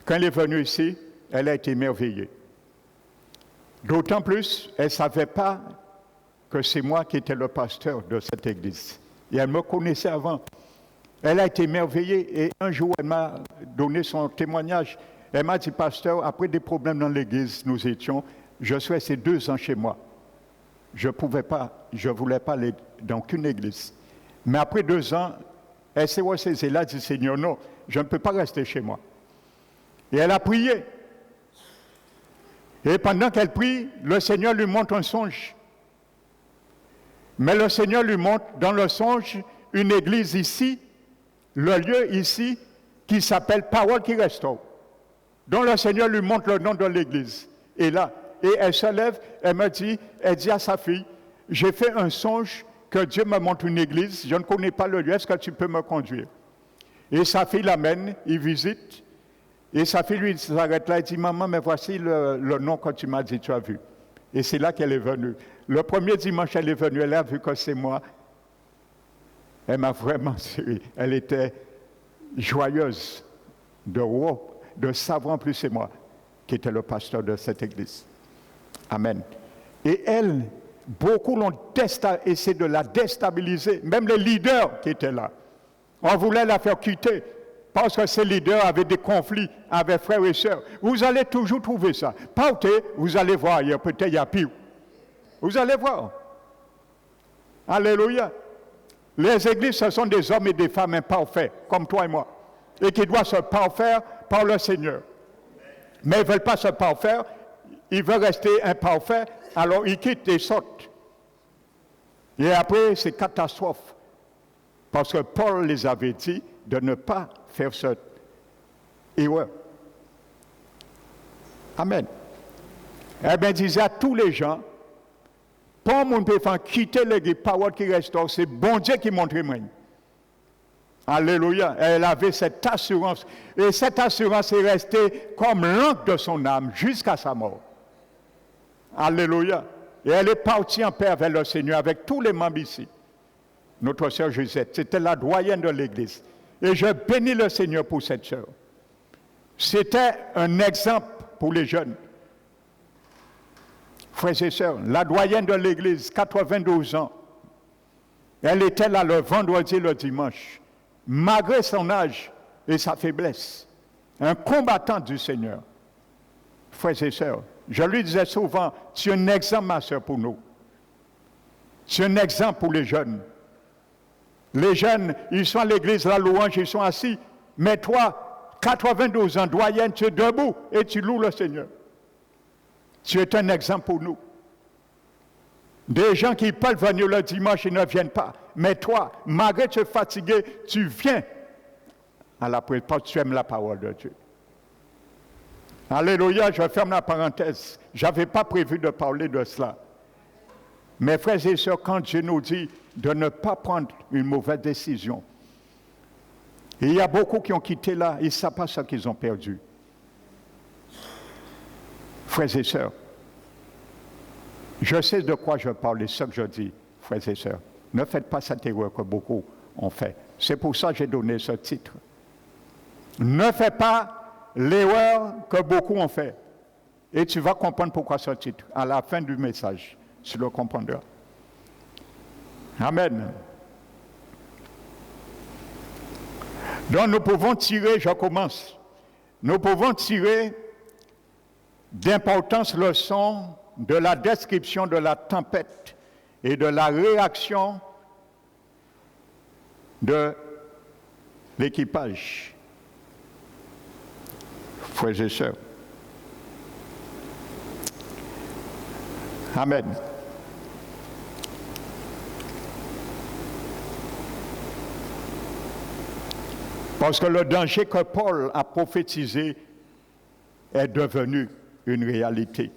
quand elle est venue ici, elle a été émerveillée. D'autant plus, elle ne savait pas que c'est moi qui étais le pasteur de cette église. Et elle me connaissait avant. Elle a été émerveillée et un jour, elle m'a donné son témoignage. Elle m'a dit, pasteur, après des problèmes dans l'église, nous étions, je suis resté 2 ans chez moi. Je ne voulais pas aller dans aucune église. Mais après 2 ans, elle s'est ressaisie. Elle a dit, Seigneur, non, je ne peux pas rester chez moi. Et elle a prié. Et pendant qu'elle prie, le Seigneur lui montre un songe. Mais le Seigneur lui montre dans le songe une église ici, le lieu ici, qui s'appelle Parole qui restaure. Donc le Seigneur lui montre le nom de l'église. Et là, et elle se lève, elle dit à sa fille, j'ai fait un songe que Dieu me montre une église, je ne connais pas le lieu, est-ce que tu peux me conduire? Et sa fille l'amène, il visite, et sa fille lui s'arrête là et dit, maman, mais voici le nom que tu m'as dit, tu as vu. Et c'est là qu'elle est venue. Le premier dimanche, elle est venue, elle a vu que c'est moi. Elle m'a vraiment serré. Elle était joyeuse de savoir en plus c'est moi qui était le pasteur de cette église. Amen. Et elle, beaucoup l'ont essayé de la déstabiliser, même les leaders qui étaient là. On voulait la faire quitter parce que ces leaders avaient des conflits avec frères et sœurs. Vous allez toujours trouver ça. Partez, vous allez voir, peut-être il y a pire. Vous allez voir. Alléluia. Les églises, ce sont des hommes et des femmes imparfaits, comme toi et moi, et qui doivent se parfaire par le Seigneur. Mais ils ne veulent pas se parfaire, ils veulent rester imparfaits, alors ils quittent et sortent. Et après, c'est catastrophe. Parce que Paul les avait dit de ne pas faire cette erreur. Amen. Eh bien, il disait à tous les gens, pour mon péfant quitter l'église, parole qui restaure, c'est bon Dieu qui montre moi. Alléluia. Elle avait cette assurance. Et cette assurance est restée comme l'encre de son âme jusqu'à sa mort. Alléluia. Et elle est partie en paix avec le Seigneur, avec tous les membres ici. Notre sœur Josette, c'était la doyenne de l'Église. Et je bénis le Seigneur pour cette sœur. C'était un exemple pour les jeunes. Frères et sœurs, la doyenne de l'Église, 92 ans, elle était là le vendredi et le dimanche, malgré son âge et sa faiblesse. Un combattant du Seigneur. Frères et sœurs, je lui disais souvent, tu es un exemple, ma sœur, pour nous. Tu es un exemple pour les jeunes. Les jeunes, ils sont à l'église, la louange, ils sont assis. Mais toi, 92 ans, doyenne, tu es debout et tu loues le Seigneur. Tu es un exemple pour nous. Des gens qui peuvent venir le dimanche, ils ne viennent pas. Mais toi, malgré que tu es fatigué, tu viens à la prière parce que tu aimes la parole de Dieu. Alléluia, je ferme la parenthèse. Je n'avais pas prévu de parler de cela. Mes frères et sœurs, quand Dieu nous dit de ne pas prendre une mauvaise décision, il y a beaucoup qui ont quitté là, ils ne savent pas ce qu'ils ont perdu. Frères et sœurs, je sais de quoi je parle et ce que je dis, frères et sœurs. Ne faites pas cette erreur que beaucoup ont fait. C'est pour ça que j'ai donné ce titre. Ne faites pas l'erreur que beaucoup ont fait. Et tu vas comprendre pourquoi ce titre. À la fin du message, tu le comprendras. Amen. Donc nous pouvons tirer, je commence, nous pouvons tirer d'importantes leçons de la description de la tempête et de la réaction de l'équipage. Frères et sœurs. Amen. Parce que le danger que Paul a prophétisé est devenu une réalité.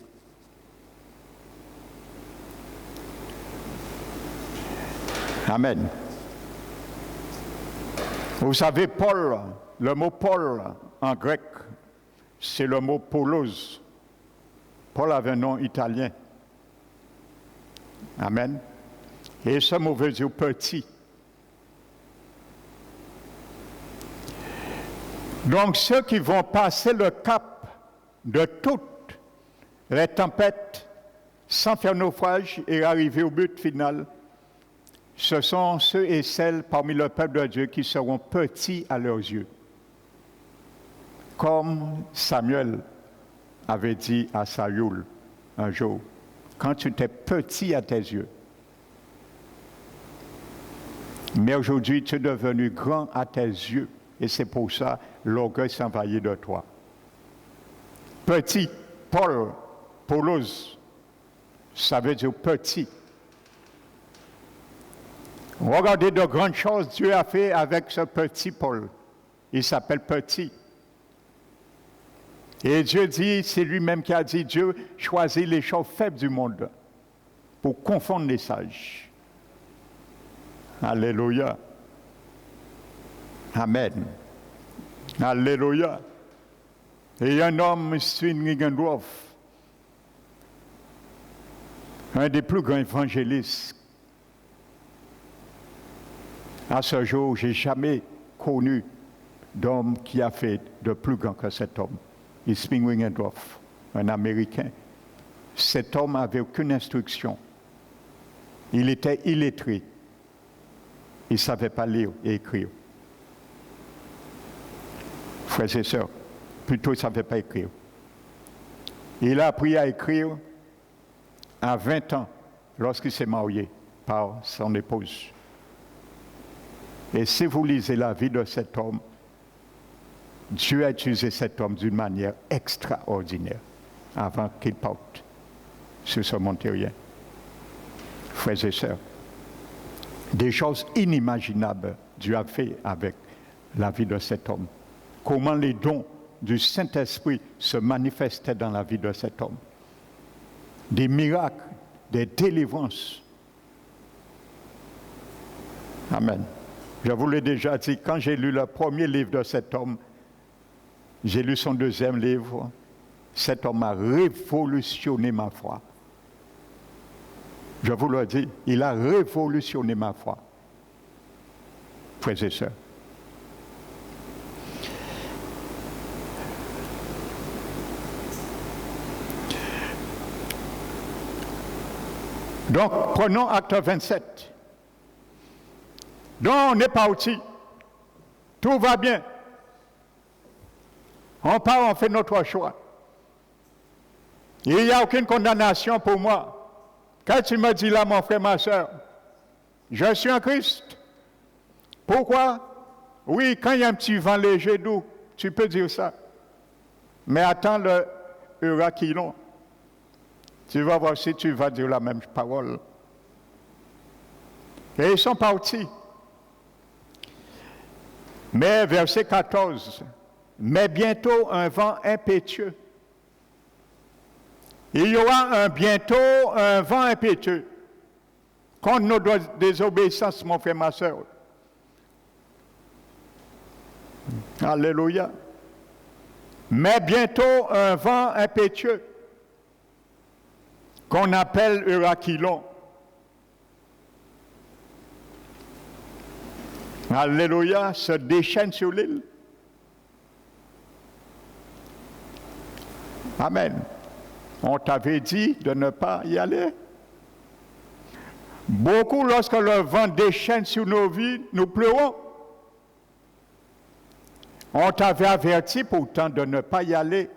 Amen. Vous savez, Paul, le mot Paul en grec, c'est le mot Paulos. Paul avait un nom italien. Amen. Et ce mot veut dire petit. Donc ceux qui vont passer le cap de toutes les tempêtes sans faire naufrage et arriver au but final, ce sont ceux et celles parmi le peuple de Dieu qui seront petits à leurs yeux. Comme Samuel avait dit à Saül un jour, quand tu étais petit à tes yeux, mais aujourd'hui tu es devenu grand à tes yeux. Et c'est pour ça l'orgueil s'envahit de toi. Petit, Paul, Paulos, ça veut dire petit. Regardez de grandes choses Dieu a fait avec ce petit Paul. Il s'appelle petit. Et Dieu dit, c'est lui-même qui a dit, Dieu choisit les choses faibles du monde pour confondre les sages. Alléluia. Amen. Alléluia. Et un homme, Swingendorf, un des plus grands évangélistes. À ce jour, je n'ai jamais connu d'homme qui a fait de plus grand que cet homme. Swingendorf, un Américain. Cet homme n'avait aucune instruction. Il était illettré. Il ne savait pas lire et écrire. Frères et sœurs, plutôt il ne savait pas écrire. Il a appris à écrire à 20 ans, lorsqu'il s'est marié par son épouse. Et si vous lisez la vie de cet homme, Dieu a utilisé cet homme d'une manière extraordinaire avant qu'il parte sur ce mont terrien. Frères et sœurs, des choses inimaginables Dieu a fait avec la vie de cet homme. Comment les dons du Saint-Esprit se manifestaient dans la vie de cet homme. Des miracles, des délivrances. Amen. Je vous l'ai déjà dit, quand j'ai lu le premier livre de cet homme, j'ai lu son deuxième livre, cet homme a révolutionné ma foi. Je vous le dis, il a révolutionné ma foi. Frères et sœurs. Donc, prenons acte 27. Donc, on est parti. Tout va bien. On part, on fait notre choix. Il n'y a aucune condamnation pour moi. Quand tu me dis là, mon frère, ma soeur, je suis en Christ. Pourquoi? Oui, quand il y a un petit vent léger doux, tu peux dire ça. Mais attends le Eurachilon. Tu vas voir si tu vas dire la même parole. Et ils sont partis. Mais verset 14, mais bientôt un vent impétueux. Il y aura bientôt un vent impétueux contre nos désobéissances, mon frère, ma soeur. Alléluia. Mais bientôt un vent impétueux qu'on appelle Eurachilon. Alléluia, se déchaîne sur l'île. Amen. On t'avait dit de ne pas y aller. Beaucoup, lorsque le vent déchaîne sur nos vies, nous pleurons. On t'avait averti pourtant de ne pas y aller.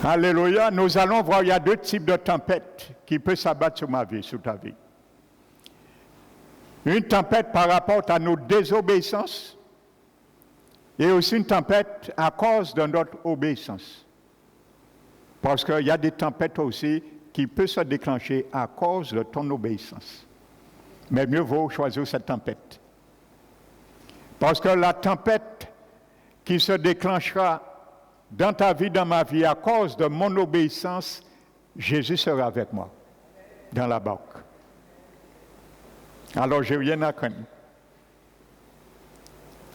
Alléluia, nous allons voir, il y a deux types de tempêtes qui peuvent s'abattre sur ma vie, sur ta vie. Une tempête par rapport à nos désobéissances et aussi une tempête à cause de notre obéissance. Parce qu'il y a des tempêtes aussi qui peuvent se déclencher à cause de ton obéissance. Mais mieux vaut choisir cette tempête. Parce que la tempête qui se déclenchera dans ta vie, dans ma vie, à cause de mon obéissance, Jésus sera avec moi dans la barque. Alors, je n'ai rien à craindre.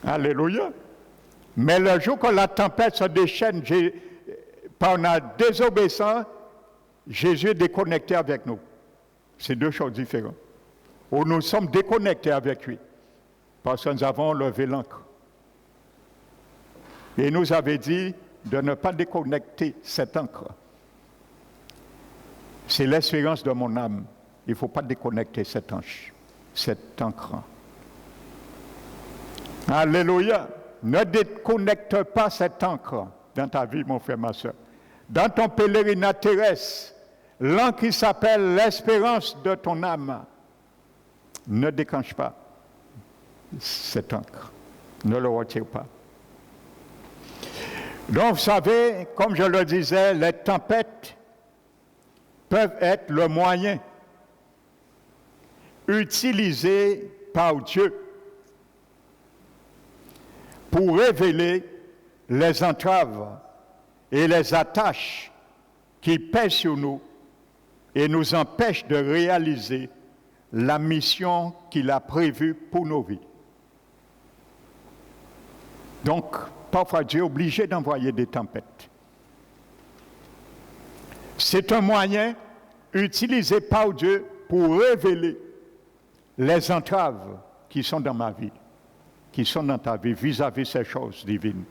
Alléluia. Mais le jour que la tempête se déchaîne par la désobéissance, Jésus est déconnecté avec nous. C'est deux choses différentes. Où nous sommes déconnectés avec lui, parce que nous avons levé l'ancre. Et il nous avait dit de ne pas déconnecter cette ancre. C'est l'espérance de mon âme. Il ne faut pas déconnecter cette ancre. Alléluia. Ne déconnecte pas cette ancre dans ta vie, mon frère, ma soeur. Dans ton pèlerinage terrestre, l'ancre qui s'appelle l'espérance de ton âme, ne déclenche pas cette encre. Ne le retire pas. Donc, vous savez, comme je le disais, les tempêtes peuvent être le moyen utilisé par Dieu pour révéler les entraves et les attaches qui pèsent sur nous et nous empêchent de réaliser la mission qu'il a prévue pour nos vies. Donc, parfois Dieu est obligé d'envoyer des tempêtes. C'est un moyen utilisé par Dieu pour révéler les entraves qui sont dans ma vie, qui sont dans ta vie vis-à-vis de ces choses divines.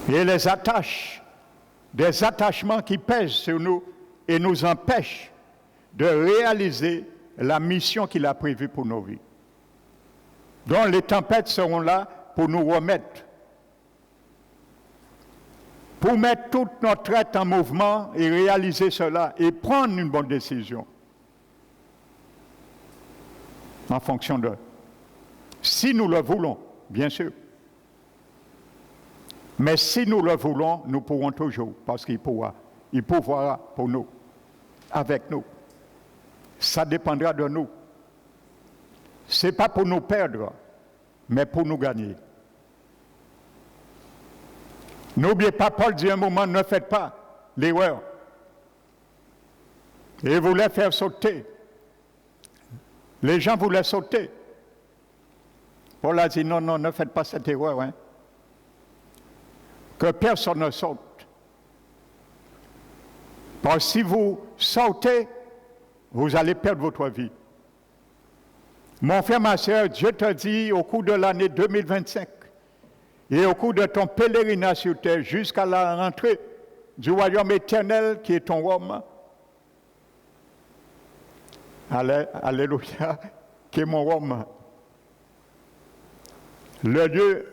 Et les attaches, des attachements qui pèsent sur nous et nous empêchent de réaliser la mission qu'il a prévue pour nos vies. Donc les tempêtes seront là pour nous remettre, pour mettre toute notre tête en mouvement et réaliser cela et prendre une bonne décision en fonction de, si nous le voulons, bien sûr. Mais si nous le voulons, nous pourrons toujours, parce qu'il pourvoira pour nous, avec nous. Ça dépendra de nous. Ce n'est pas pour nous perdre, mais pour nous gagner. N'oubliez pas, Paul dit un moment, ne faites pas l'erreur. Et voulait faire sauter. Les gens voulaient sauter. Paul a dit, non, ne faites pas cette erreur. Hein. que personne ne saute. Parce que si vous sautez, vous allez perdre votre vie. Mon frère, ma soeur, Dieu te dit au cours de l'année 2025 et au cours de ton pèlerinage sur terre jusqu'à la rentrée du royaume éternel qui est ton Rome. Alléluia, qui est mon Rome. Le lieu,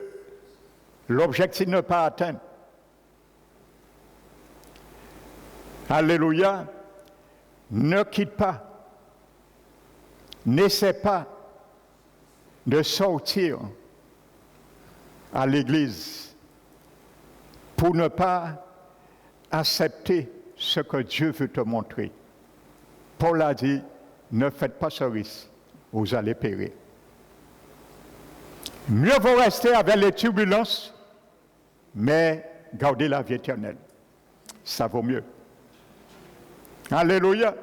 l'objectif n'est pas atteint. Alléluia, ne quitte pas, n'essaie pas de sortir à l'église pour ne pas accepter ce que Dieu veut te montrer. Paul a dit, ne faites pas ce risque, vous allez périr. Mieux vaut rester avec les turbulences, mais garder la vie éternelle. Ça vaut mieux. Alléluia.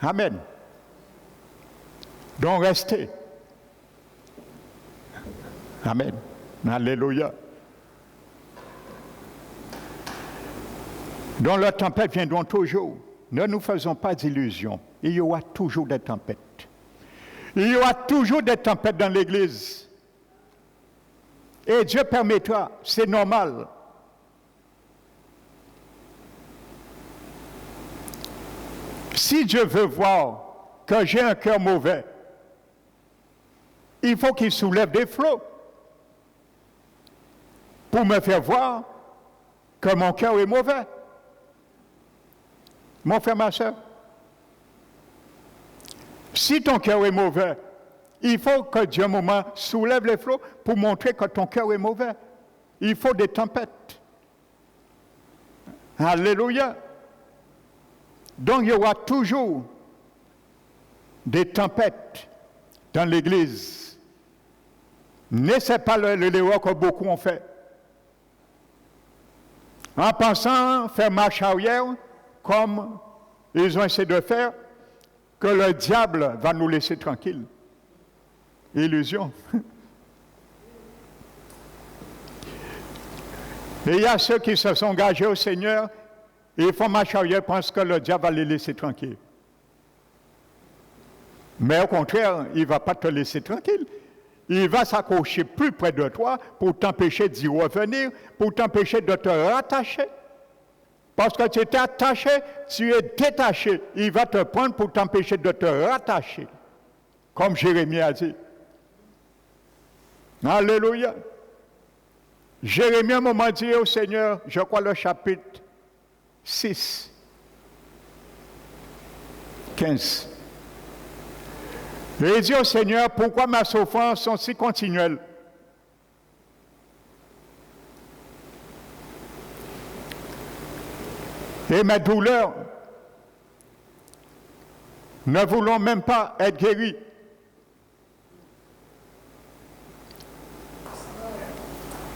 Amen. Donc restez. Amen. Alléluia. Dans la tempête viendront toujours. Ne nous faisons pas d'illusions. Il y aura toujours des tempêtes. Il y aura toujours des tempêtes dans l'Église. Et Dieu permettra, c'est normal. Si Dieu veut voir que j'ai un cœur mauvais, il faut qu'il soulève des flots pour me faire voir que mon cœur est mauvais. Mon frère, ma soeur, si ton cœur est mauvais, il faut que Dieu, un moment, soulève les flots pour montrer que ton cœur est mauvais. Il faut des tempêtes. Alléluia. Donc, il y aura toujours des tempêtes dans l'Église. N'essaie pas l'erreur que beaucoup ont fait. En pensant faire marche arrière, comme ils ont essayé de faire, que le diable va nous laisser tranquilles. Illusion. Et il y a ceux qui se sont engagés au Seigneur et ils font marche arrière, pensent que le diable va les laisser tranquilles. Mais au contraire, il ne va pas te laisser tranquille. Il va s'accrocher plus près de toi pour t'empêcher d'y revenir, pour t'empêcher de te rattacher. Parce que tu es attaché, tu es détaché. Il va te prendre pour t'empêcher de te rattacher. Comme Jérémie a dit. Alléluia. Jérémie, à un moment, dit au Seigneur, je crois le chapitre 6, 15. Et il dit au Seigneur, pourquoi mes souffrances sont si continuelles? Et mes douleurs ne voulons même pas être guéries.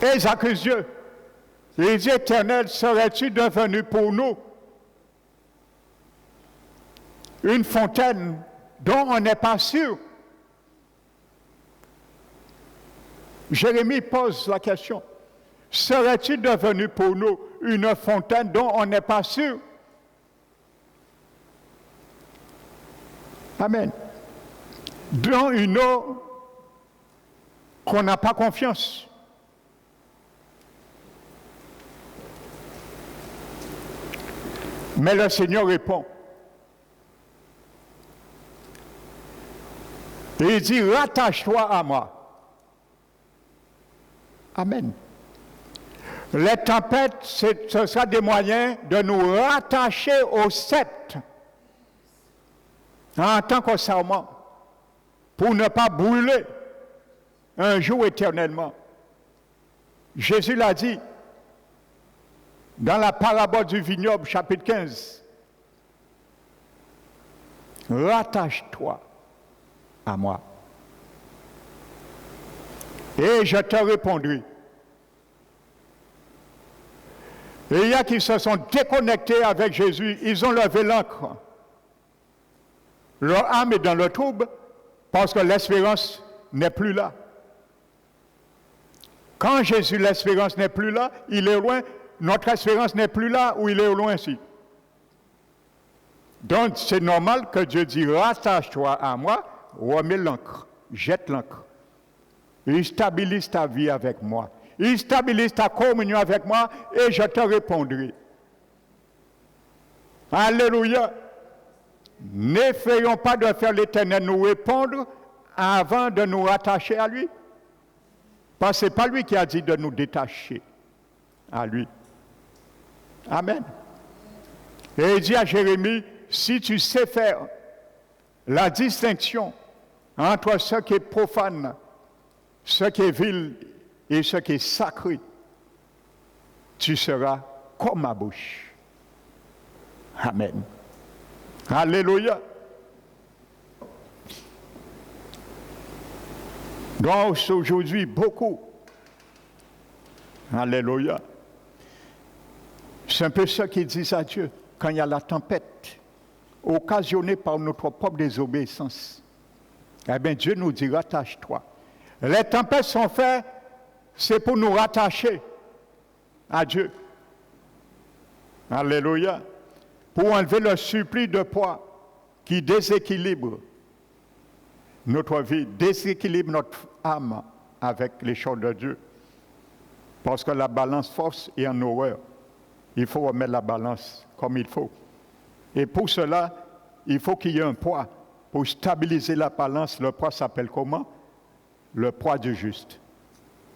Et ils accusent Dieu. Il dit, Éternel, serais-tu devenu pour nous une fontaine dont on n'est pas sûr? Jérémie pose la question. Serais-tu devenu pour nous une fontaine dont on n'est pas sûr? Amen. Dans une eau qu'on n'a pas confiance. Mais le Seigneur répond. Et il dit, rattache-toi à moi. Amen. Les tempêtes, ce sera des moyens de nous rattacher au sceptre en tant que serment pour ne pas brûler un jour éternellement. Jésus l'a dit dans la parabole du vignoble, chapitre 15. Rattache-toi à moi. Et je te répondrai. Et il y a qui se sont déconnectés avec Jésus, ils ont levé l'ancre. Leur âme est dans le trouble parce que l'espérance n'est plus là. Quand Jésus, l'espérance n'est plus là, il est loin. Notre espérance n'est plus là ou il est au loin aussi. Donc c'est normal que Dieu dit rattache-toi à moi, remets l'encre, jette l'encre. Il stabilise ta vie avec moi. Il stabilise ta communion avec moi et je te répondrai. Alléluia. N'essayons pas de faire l'Éternel nous répondre avant de nous rattacher à lui. Parce que ce n'est pas lui qui a dit de nous détacher à lui. Amen. Et il dit à Jérémie, si tu sais faire la distinction entre ce qui est profane, ce qui est vil et ce qui est sacré, tu seras comme ma bouche. Amen. Alléluia. Donc aujourd'hui, beaucoup. Alléluia. C'est un peu ça qu'ils disent à Dieu quand il y a la tempête occasionnée par notre propre désobéissance. Eh bien, Dieu nous dit, rattache-toi. Les tempêtes sont faites, c'est pour nous rattacher à Dieu. Alléluia. Pour enlever le surplus de poids qui déséquilibre notre vie, déséquilibre notre âme avec les choses de Dieu. Parce que la balance force est en horreur. Il faut remettre la balance comme il faut. Et pour cela, il faut qu'il y ait un poids. Pour stabiliser la balance, le poids s'appelle comment? Le poids du juste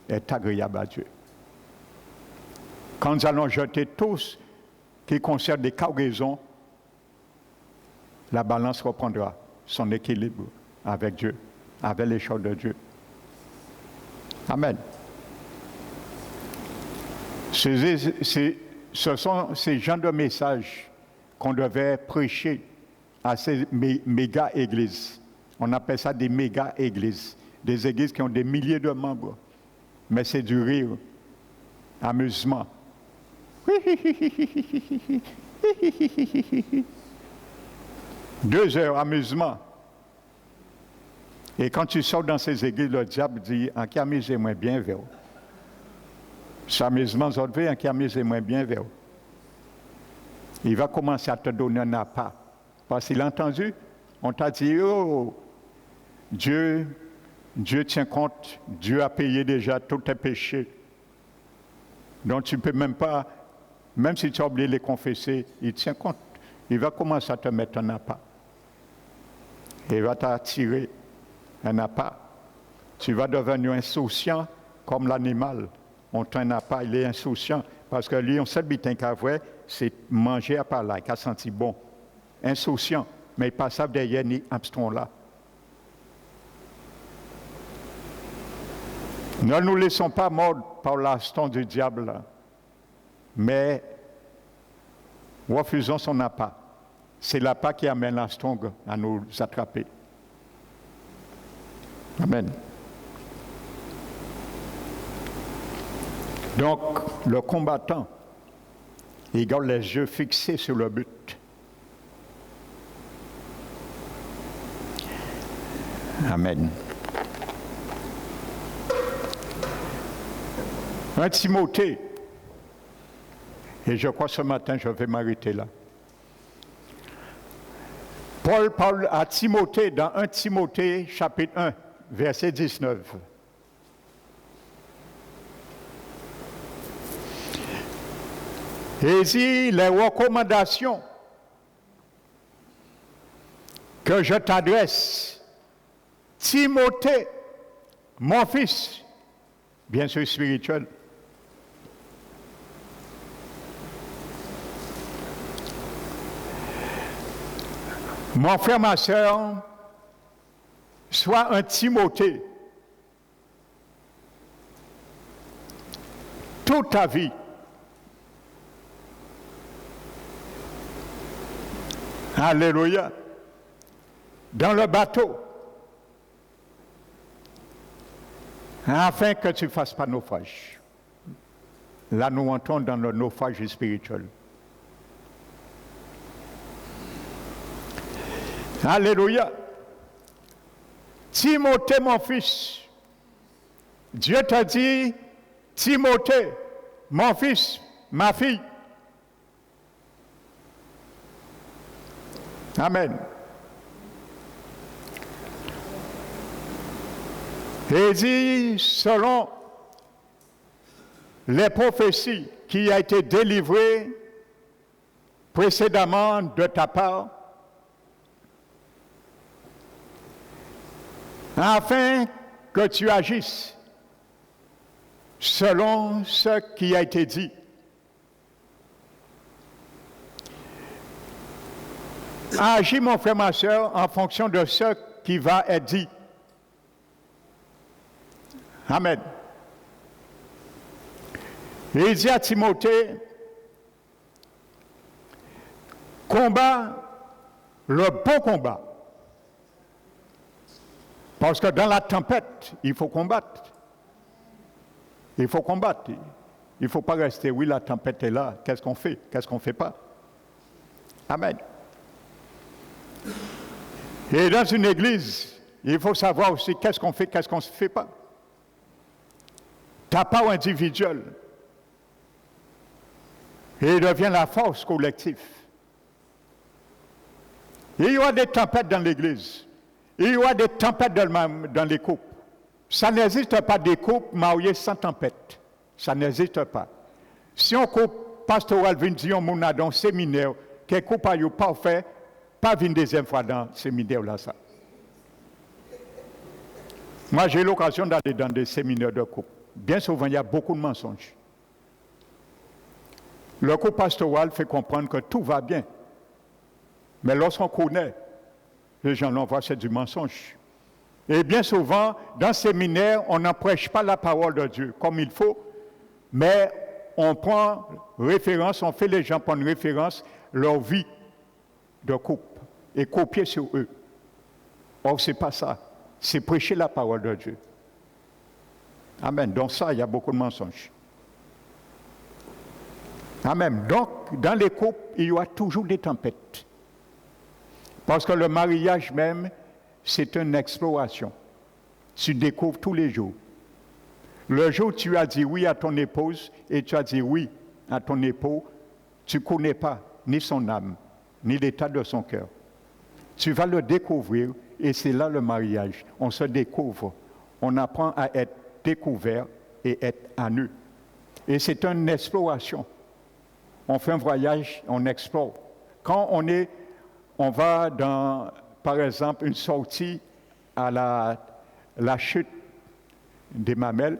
est agréable à Dieu. Quand nous allons jeter tout ce qui concerne des cargaisons, la balance reprendra son équilibre avec Dieu, avec les choses de Dieu. Amen. Ce sont ces genres de messages qu'on devait prêcher à ces méga-églises. On appelle ça des méga-églises. Des églises qui ont des milliers de membres. Mais c'est du rire, amusement. 2 heures, amusement. Et quand tu sors dans ces églises, le diable dit, en qui amusez-moi bien vers vous. Cet amusement, en qui amusez-moi bien vers vous. Il va commencer à te donner un appât. Parce qu'il a entendu, on t'a dit, oh, Dieu tient compte, Dieu a payé déjà tous tes péchés. Donc tu ne peux même pas, même si tu as oublié de les confesser, il tient compte. Il va commencer à te mettre un appât. Il va t'attirer un appât. Tu vas devenir insouciant comme l'animal. On t'a un appât, il est insouciant. Parce que lui, on sait bien qu'à vrai, c'est manger à part là, il a senti bon. Insouciant, mais il passe derrière ni abstron là. Ne nous laissons pas mordre par l'instant du diable, là, mais refusons son appât. C'est l'appât qui amène l'instant à nous attraper. Amen. Donc, le combattant, il garde les yeux fixés sur le but. Amen. 1 Timothée, et je crois ce matin, je vais m'arrêter là. Paul parle à Timothée dans 1 Timothée, chapitre 1, verset 19. Et dit les recommandations que je t'adresse, Timothée, mon fils, bien sûr spirituel. Mon frère, ma soeur, sois un Timothée. Toute ta vie. Alléluia. Dans le bateau. Afin que tu ne fasses pas naufrage. Là, nous entrons dans le naufrage spirituel. Alléluia. Timothée, mon fils, Dieu t'a dit, Timothée, mon fils, ma fille. Amen. Et dit, selon les prophéties qui ont été délivrées précédemment de ta part, afin que tu agisses selon ce qui a été dit. Agis, mon frère, ma soeur, en fonction de ce qui va être dit. Amen. Et il dit à Timothée, combat le bon combat. Parce que dans la tempête, il faut combattre. Il faut combattre. Il ne faut pas rester, oui, la tempête est là, qu'est-ce qu'on fait? Qu'est-ce qu'on ne fait pas? Amen. Et dans une église, il faut savoir aussi qu'est-ce qu'on fait, qu'est-ce qu'on ne fait pas. Ta part individuelle, et il devient la force collective. Il y aura des tempêtes dans l'église. Il y aura des tempêtes dans les couples. Ça n'existe pas des couples mariés sans tempête. Ça n'existe pas. Si on couple pastoral vient dire on a dans le séminaire, qu'un couple a eu parfait, pas une deuxième fois dans le séminaire là ça. Moi j'ai l'occasion d'aller dans des séminaires de couple. Bien souvent il y a beaucoup de mensonges. Le couple pastoral fait comprendre que tout va bien. Mais lorsqu'on connaît, les gens l'envoient, c'est du mensonge. Et bien souvent, dans le séminaire, on n'emprêche pas la parole de Dieu comme il faut, mais on prend référence, on fait les gens prendre référence, leur vie de couple, et copier sur eux. Or, ce n'est pas ça. C'est prêcher la parole de Dieu. Amen. Donc ça, il y a beaucoup de mensonges. Amen. Donc, dans les couples, il y aura toujours des tempêtes. Parce que le mariage même, c'est une exploration. Tu découvres tous les jours. Le jour où tu as dit oui à ton épouse et tu as dit oui à ton époux, tu ne connais pas ni son âme, ni l'état de son cœur. Tu vas le découvrir et c'est là le mariage. On se découvre. On apprend à être découvert et être à nu. Et c'est une exploration. On fait un voyage, on explore. Quand on va dans, par exemple, une sortie à la chute des Mamelles,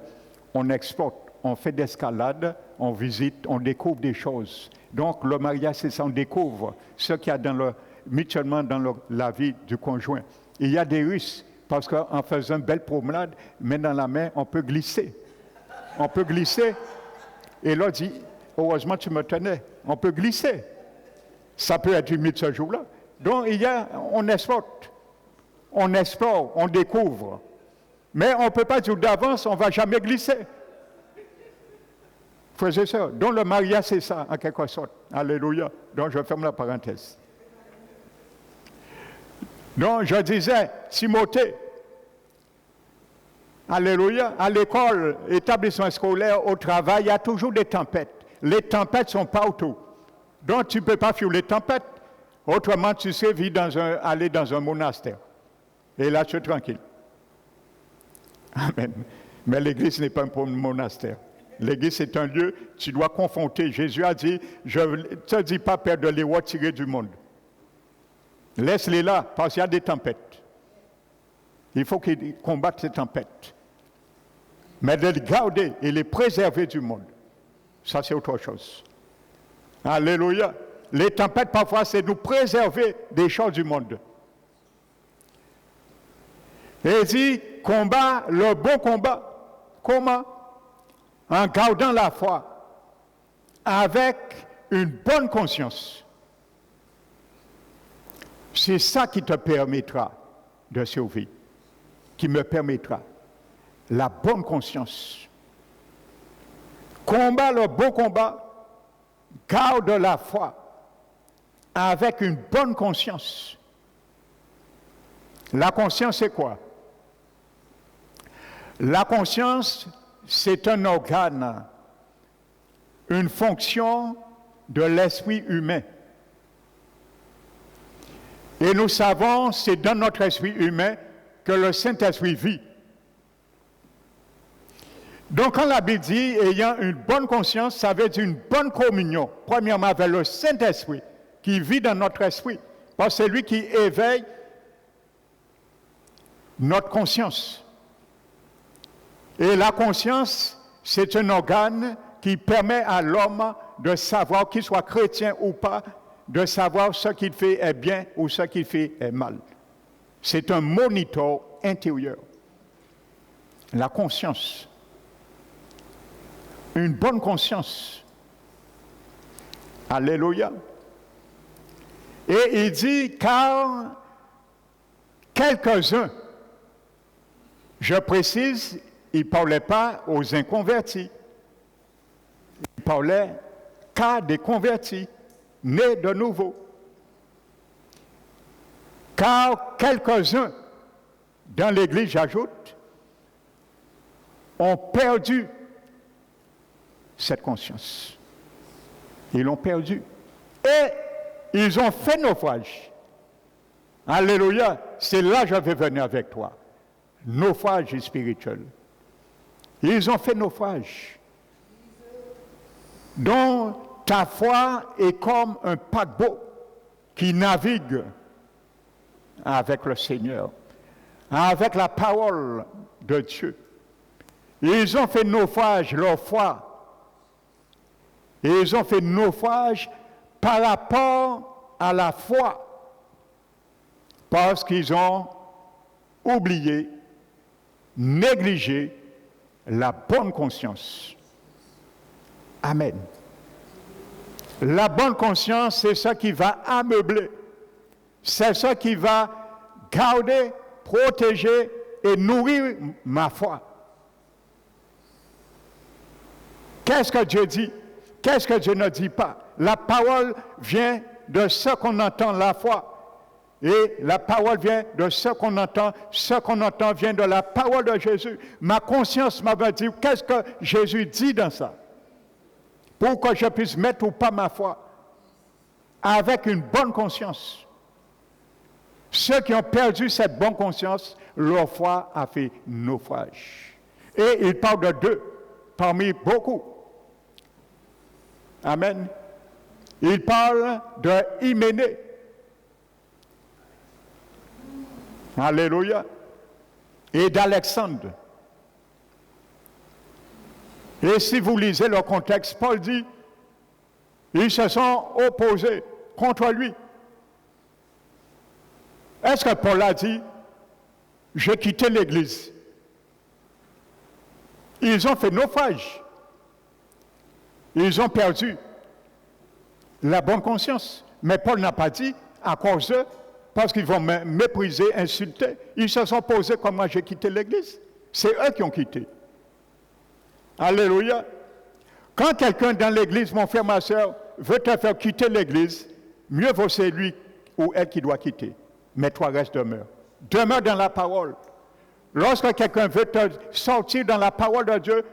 on exporte, on fait d'escalade, on visite, on découvre des choses. Donc le mariage, c'est ça, on découvre ce qu'il y a mutuellement dans la vie du conjoint. Il y a des risques, parce qu'en faisant une belle promenade, main dans la main, on peut glisser. On peut glisser. Et l'autre dit, heureusement tu me tenais. On peut glisser. Ça peut être humide ce jour-là. Donc on exporte, on explore, on découvre. Mais on ne peut pas dire d'avance, on ne va jamais glisser. Faisez ça. Donc le mariage, c'est ça, en quelque sorte. Alléluia. Donc je ferme la parenthèse. Donc je disais, Timothée, alléluia, à l'école, établissement scolaire, au travail, il y a toujours des tempêtes. Les tempêtes sont partout. Donc tu ne peux pas fuir les tempêtes. Autrement, tu sais aller dans un monastère. Et là, tu es tranquille. Amen. Mais l'église n'est pas un monastère. L'église, c'est un lieu, tu dois confronter. Jésus a dit, je ne te dis pas, Père, de les retirer du monde. Laisse-les là, parce qu'il y a des tempêtes. Il faut qu'ils combattent ces tempêtes. Mais de les garder et les préserver du monde, ça c'est autre chose. Alléluia. Les tempêtes, parfois, c'est nous préserver des choses du monde. Et il dit, combat le bon combat. Comment? En gardant la foi, avec une bonne conscience. C'est ça qui te permettra de survivre, qui me permettra la bonne conscience. Combat le bon combat, garde la foi, avec une bonne conscience. La conscience, c'est quoi? La conscience, c'est un organe, une fonction de l'esprit humain. Et nous savons, c'est dans notre esprit humain que le Saint-Esprit vit. Donc quand la Bible dit ayant une bonne conscience, ça veut dire une bonne communion, premièrement avec le Saint-Esprit qui vit dans notre esprit, parce que c'est lui qui éveille notre conscience. Et la conscience, c'est un organe qui permet à l'homme de savoir, qu'il soit chrétien ou pas, de savoir ce qu'il fait est bien ou ce qu'il fait est mal. C'est un moniteur intérieur. La conscience. Une bonne conscience. Alléluia. Et il dit, car quelques-uns, je précise, il ne parlait pas aux inconvertis. Il parlait qu'à des convertis, nés de nouveau. Car quelques-uns, dans l'Église, j'ajoute, ont perdu cette conscience. Ils l'ont perdu. Et ils ont fait naufrage. Alléluia. C'est là que je vais venir avec toi. Naufrage spirituel. Ils ont fait naufrage. Donc, ta foi est comme un paquebot qui navigue avec le Seigneur, avec la parole de Dieu. Ils ont fait naufrage leur foi. Et ils ont fait naufrage par rapport à la foi, parce qu'ils ont oublié, négligé la bonne conscience. Amen. La bonne conscience, c'est ça qui va ameubler, c'est ça qui va garder, protéger et nourrir ma foi. Qu'est-ce que Dieu dit? Qu'est-ce que Dieu ne dit pas? La parole vient de ce qu'on entend, la foi. Et la parole vient de ce qu'on entend. Ce qu'on entend vient de la parole de Jésus. Ma conscience m'avait dit, qu'est-ce que Jésus dit dans ça? Pour que je puisse mettre ou pas ma foi. Avec une bonne conscience. Ceux qui ont perdu cette bonne conscience, leur foi a fait naufrage. Et il parle de deux, parmi beaucoup. Amen. Il parle de Hyménée. Alléluia. Et d'Alexandre. Et si vous lisez le contexte, Paul dit, ils se sont opposés contre lui. Est-ce que Paul a dit, j'ai quitté l'Église? Ils ont fait naufrage. Ils ont perdu la bonne conscience. Mais Paul n'a pas dit, à cause d'eux, parce qu'ils vont me mépriser, insulter. Ils se sont posés comme moi j'ai quitté l'Église. C'est eux qui ont quitté. Alléluia. Quand quelqu'un dans l'Église, mon frère, ma soeur, veut te faire quitter l'Église, mieux vaut c'est lui ou elle qui doit quitter. Mais toi, reste demeure. Demeure dans la parole. Lorsque quelqu'un veut te sortir dans la parole de Dieu,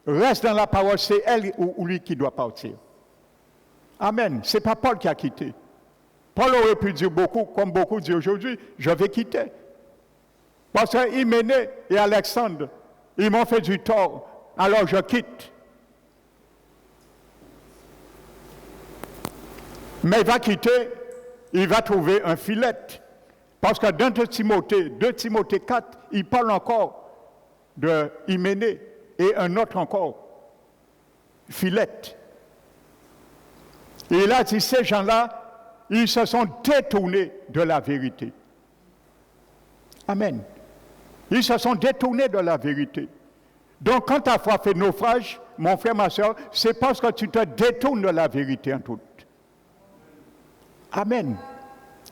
reste dans la parole, c'est elle ou lui qui doit partir. Amen. Ce n'est pas Paul qui a quitté. Paul aurait pu dire beaucoup, comme beaucoup disent aujourd'hui, je vais quitter. Parce qu'Hyménée et Alexandre, ils m'ont fait du tort, alors je quitte. Mais il va quitter, il va trouver un filet. Parce que dans 2 Timothée 4, il parle encore de Hyménée et un autre encore, Philette. Et là, ces gens-là, ils se sont détournés de la vérité. Amen. Ils se sont détournés de la vérité. Donc, quand ta foi fait naufrage, mon frère, ma soeur, c'est parce que tu te détournes de la vérité en tout. Amen.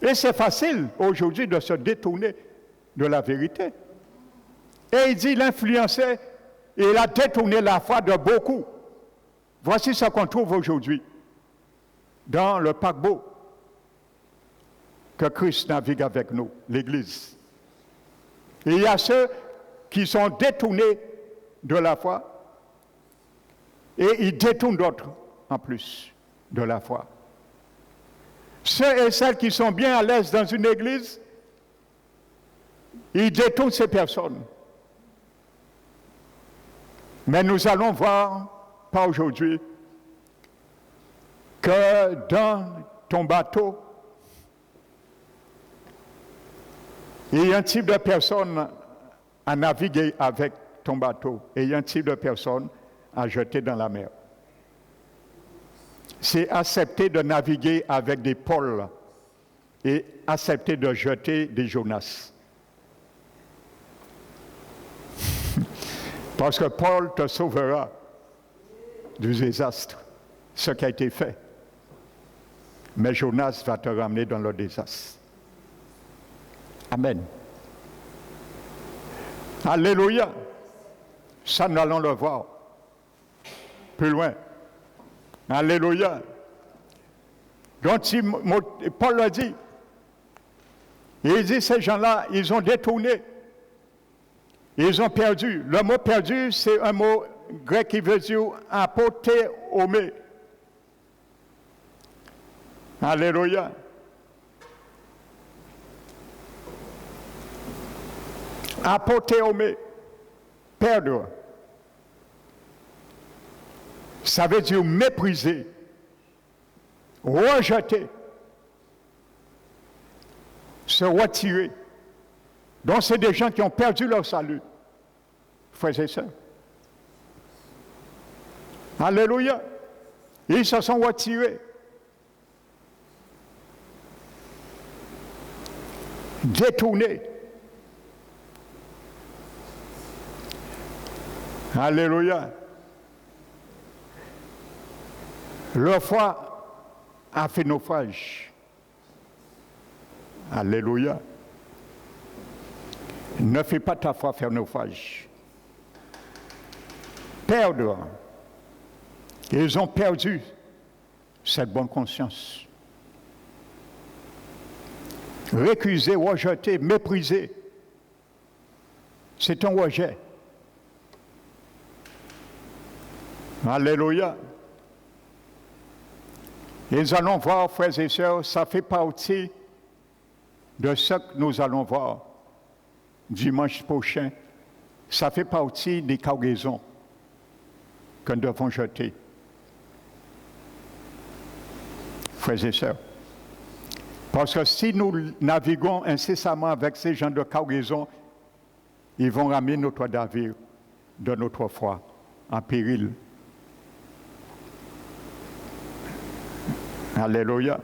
Et c'est facile aujourd'hui de se détourner de la vérité. Et il dit, il influençait et il a détourné la foi de beaucoup. Voici ce qu'on trouve aujourd'hui dans le paquebot que Christ navigue avec nous, l'Église. Et il y a ceux qui sont détournés de la foi et ils détournent d'autres en plus de la foi. Ceux et celles qui sont bien à l'aise dans une église, ils détournent ces personnes. Mais nous allons voir, pas aujourd'hui, que dans ton bateau, il y a un type de personne à naviguer avec ton bateau et il y a un type de personne à jeter dans la mer. C'est accepter de naviguer avec des Paul et accepter de jeter des Jonas. Parce que Paul te sauvera du désastre, ce qui a été fait. Mais Jonas va te ramener dans le désastre. Amen. Alléluia. Ça, nous allons le voir. Plus loin. Alléluia. Donc, Paul l'a dit. Il dit, ces gens-là, ils ont détourné. Ils ont perdu. Le mot perdu, c'est un mot grec qui veut dire apothéomé. Alléluia. Apothéomé. Perdre. Ça veut dire mépriser, rejeter, se retirer. Donc, c'est des gens qui ont perdu leur salut, frères et sœurs. Alléluia. Ils se sont retirés. Détournés. Alléluia. Leur foi a fait naufrage. Alléluia. Ne fais pas ta foi faire naufrage. Perdre. Ils ont perdu cette bonne conscience. Récuser, rejeter, mépriser. C'est un rejet. Alléluia. Et nous allons voir, frères et sœurs, ça fait partie de ce que nous allons voir dimanche prochain. Ça fait partie des cargaisons que nous devons jeter. Frères et sœurs. Parce que si nous naviguons incessamment avec ces gens de cargaison, ils vont ramener notre navire de notre foi en péril. Alléluia.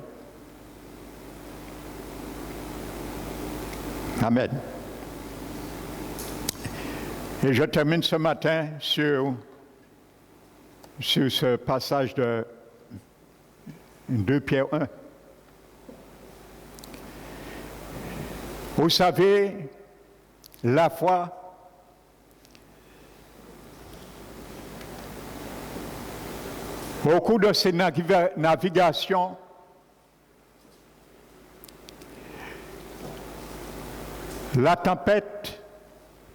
Amen. Et je termine ce matin sur ce passage de 2 Pierre 1. Vous savez, la foi, au cours de ces navigations, la tempête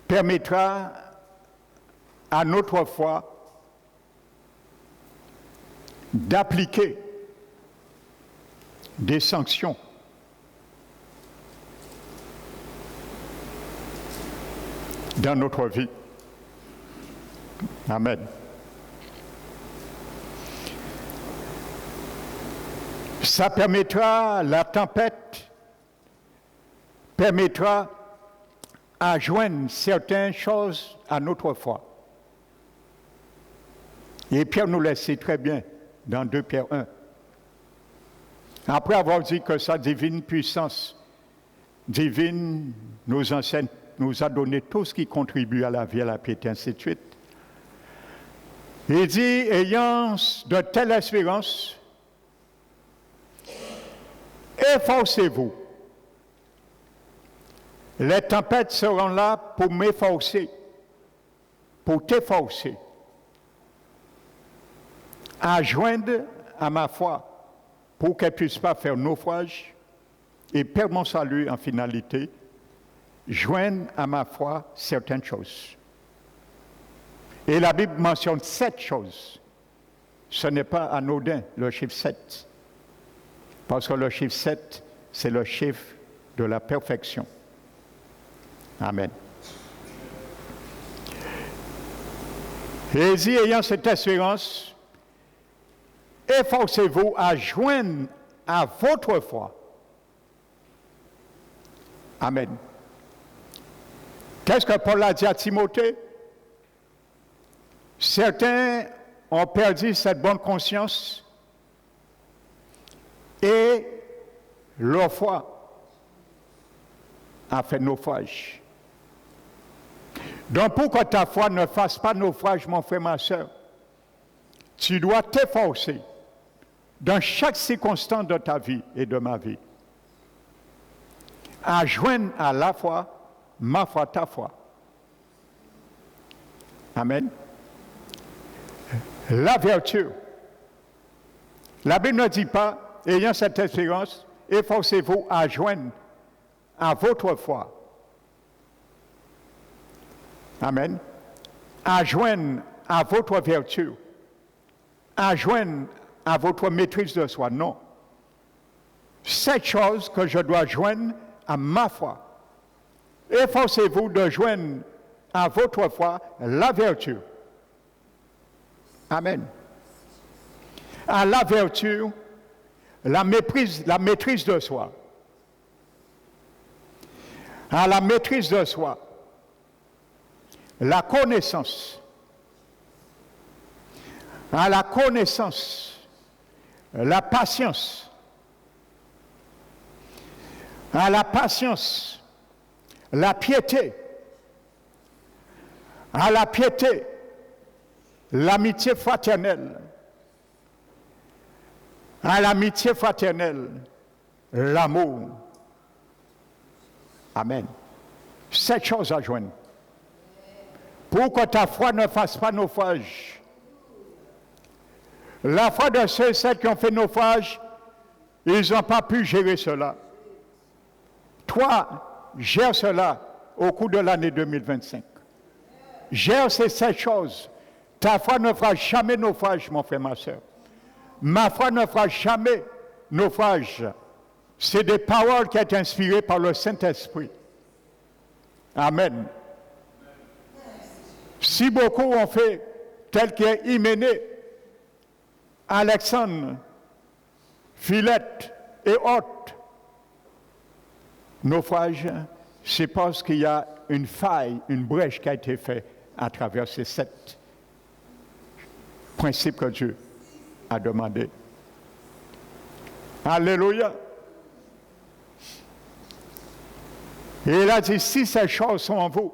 permettra à notre foi d'appliquer des sanctions. Dans notre vie. Amen. Ça permettra, la tempête permettra à joindre certaines choses à notre foi. Et Pierre nous le sait très bien dans 2 Pierre 1. Après avoir dit que sa divine puissance divine nous enseigne, nous a donné tout ce qui contribue à la vie, à la piété, ainsi de suite. Il dit, ayant de telles espérances, efforcez-vous. Les tempêtes seront là pour m'efforcer, pour t'efforcer, à joindre à ma foi, pour qu'elle ne puisse pas faire naufrage et perdre mon salut en finalité, joindre à ma foi certaines choses. Et la Bible mentionne 7 choses. Ce n'est pas anodin, le chiffre 7. Parce que le chiffre 7, c'est le chiffre de la perfection. Amen. Jésus, ayant cette espérance, efforcez-vous à joindre à votre foi. Amen. Qu'est-ce que Paul a dit à Timothée? Certains ont perdu cette bonne conscience et leur foi a fait naufrage. Donc pour que ta foi ne fasse pas naufrage, mon frère, ma soeur, tu dois t'efforcer dans chaque circonstance de ta vie et de ma vie à joindre à la foi, ma foi, ta foi. Amen. La vertu. La Bible ne dit pas, ayant cette espérance, efforcez-vous à joindre à votre foi. Amen. À joindre à votre vertu. À joindre à votre maîtrise de soi. Non. Cette chose que je dois joindre à ma foi. Efforcez-vous de joindre à votre foi la vertu. Amen. À la vertu, la maîtrise de soi. À la maîtrise de soi, la connaissance. À la connaissance, la patience. À la patience, la piété. À la piété, l'amitié fraternelle. À l'amitié fraternelle, l'amour. Amen. 7 choses à joindre. Pour que ta foi ne fasse pas naufrage. La foi de ceux et celles qui ont fait naufrage, ils n'ont pas pu gérer cela. Toi, gère cela au cours de l'année 2025. Gère ces 7 choses. Ta foi ne fera jamais naufrage, mon frère, ma soeur. Ma foi ne fera jamais naufrage. C'est des paroles qui sont inspirées par le Saint-Esprit. Amen. Si beaucoup ont fait tel qu'est Hyménée, Alexandre, Philette et autres, naufrage, c'est parce qu'il y a une faille, une brèche qui a été faite à travers ces 7 principes que Dieu a demandé. Alléluia. Et il a dit, si ces choses sont en vous,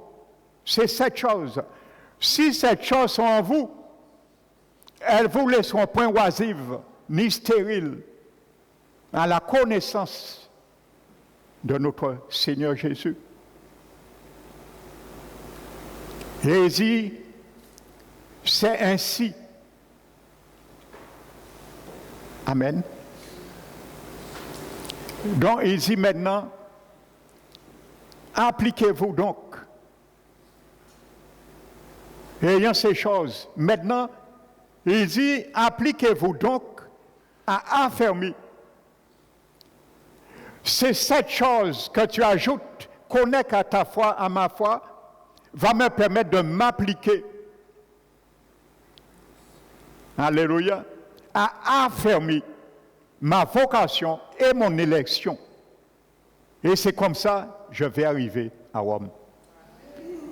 c'est 7 choses. Si ces choses sont en vous, elles vous laisseront point oisives, ni stériles, à la connaissance de notre Seigneur Jésus. Jésus, c'est ainsi. Amen. Donc, il dit maintenant, appliquez-vous donc. Ayant ces choses. Maintenant, il dit, appliquez-vous donc à affermir. Ces 7 choses que tu ajoutes, connecte à ta foi, à ma foi, va me permettre de m'appliquer. Alléluia. À affermir ma vocation et mon élection. Et c'est comme ça que je vais arriver à Rome.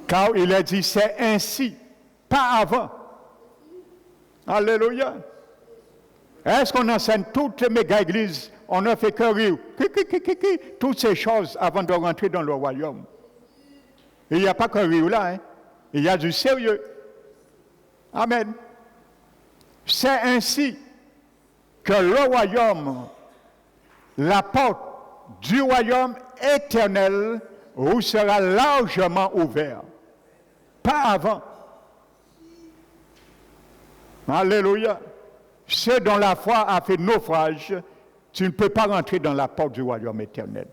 Car il a dit, c'est ainsi, pas avant. Alléluia. Est-ce qu'on enseigne toutes les méga-églises? On ne fait que rire. Toutes ces choses avant de rentrer dans le royaume. Il n'y a pas que rire là. Hein? Il y a du sérieux. Amen. C'est ainsi que le royaume, la porte du royaume éternel, vous sera largement ouvert. Pas avant. Alléluia. Ceux dont la foi a fait naufrage, tu ne peux pas rentrer dans la porte du royaume éternel.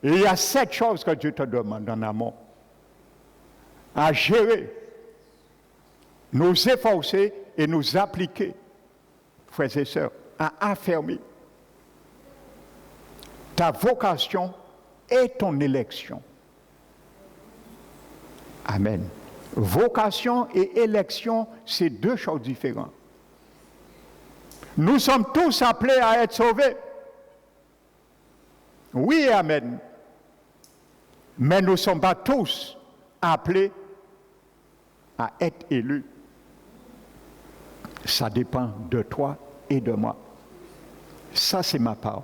Et il y a 7 choses que Dieu te demande en amont. À gérer nous efforcer et nous appliquer, frères et sœurs, à affermir ta vocation et ton élection. Amen. Vocation et élection, c'est deux choses différentes. Nous sommes tous appelés à être sauvés. Oui, amen. Mais nous ne sommes pas tous appelés à être élus. Ça dépend de toi et de moi. Ça, c'est ma part.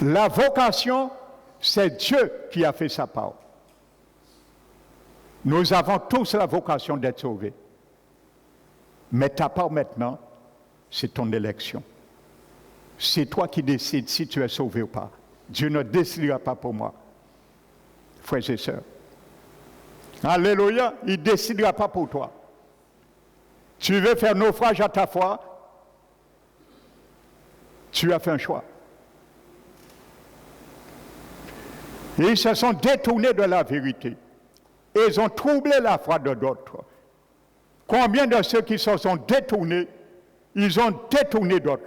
La vocation, c'est Dieu qui a fait sa part. Nous avons tous la vocation d'être sauvés. Mais ta part maintenant, c'est ton élection. C'est toi qui décides si tu es sauvé ou pas. Dieu ne décidera pas pour moi. Frères et sœurs. Alléluia, il ne décidera pas pour toi. Tu veux faire naufrage à ta foi, tu as fait un choix. Et ils se sont détournés de la vérité. Et ils ont troublé la foi de d'autres. Combien de ceux qui se sont détournés, ils ont détourné d'autres.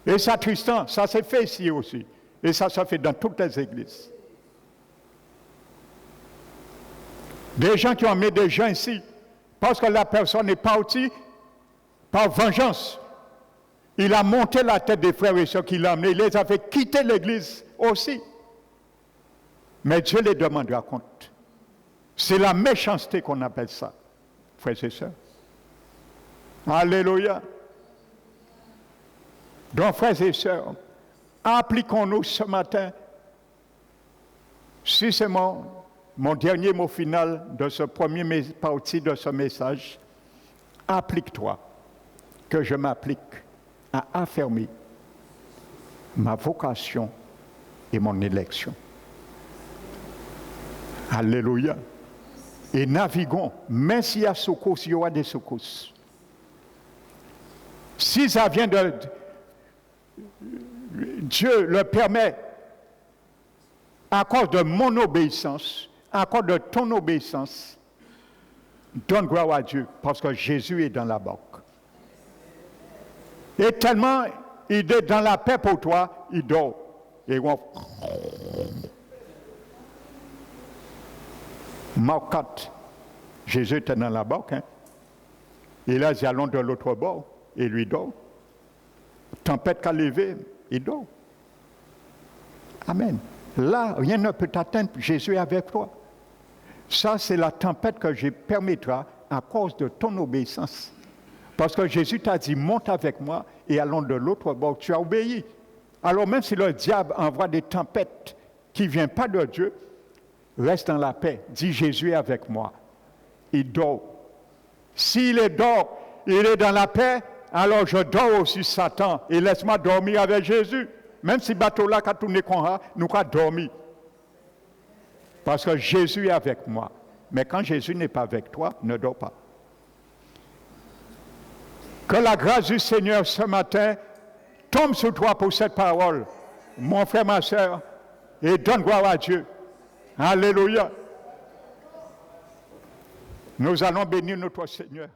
Et ça, Tristan, ça s'est fait ici aussi. Et ça se fait dans toutes les églises. Des gens qui ont amené des gens ici, parce que la personne est partie par vengeance. Il a monté la tête des frères et sœurs qu'il a amenés, il les a fait quitter l'église aussi. Mais Dieu les demandera compte. C'est la méchanceté qu'on appelle ça, frères et sœurs. Alléluia. Donc, frères et sœurs, appliquons-nous ce matin, si c'est mon dernier mot final de ce premier partie de ce message, applique-toi, que je m'applique à affirmer ma vocation et mon élection. Alléluia. Et naviguons, même s'il y a secousses, il y aura des secousses. Si ça vient de Dieu le permet à cause de mon obéissance, à cause de ton obéissance, donne gloire à Dieu, parce que Jésus est dans la barque. Et tellement il est dans la paix pour toi, il dort. Et on... Marc 4, Jésus était dans la barque, hein? Et là, ils allons de l'autre bord, et lui dort. Tempête qu'a levé, il dort. Amen. Là, rien ne peut t'atteindre, Jésus est avec toi. Ça, c'est la tempête que je permettrai à cause de ton obéissance. Parce que Jésus t'a dit, monte avec moi et allons de l'autre bord. Tu as obéi. Alors même si le diable envoie des tempêtes qui ne viennent pas de Dieu, reste dans la paix. Dis, Jésus est avec moi. Il dort. S'il est dort, il est dans la paix, alors je dors aussi Satan et laisse-moi dormir avec Jésus. Même si le bateau là, quand tourné nous avons dormi. Parce que Jésus est avec moi. Mais quand Jésus n'est pas avec toi, ne dors pas. Que la grâce du Seigneur ce matin tombe sur toi pour cette parole, mon frère, ma soeur, et donne gloire à Dieu. Alléluia. Nous allons bénir notre Seigneur.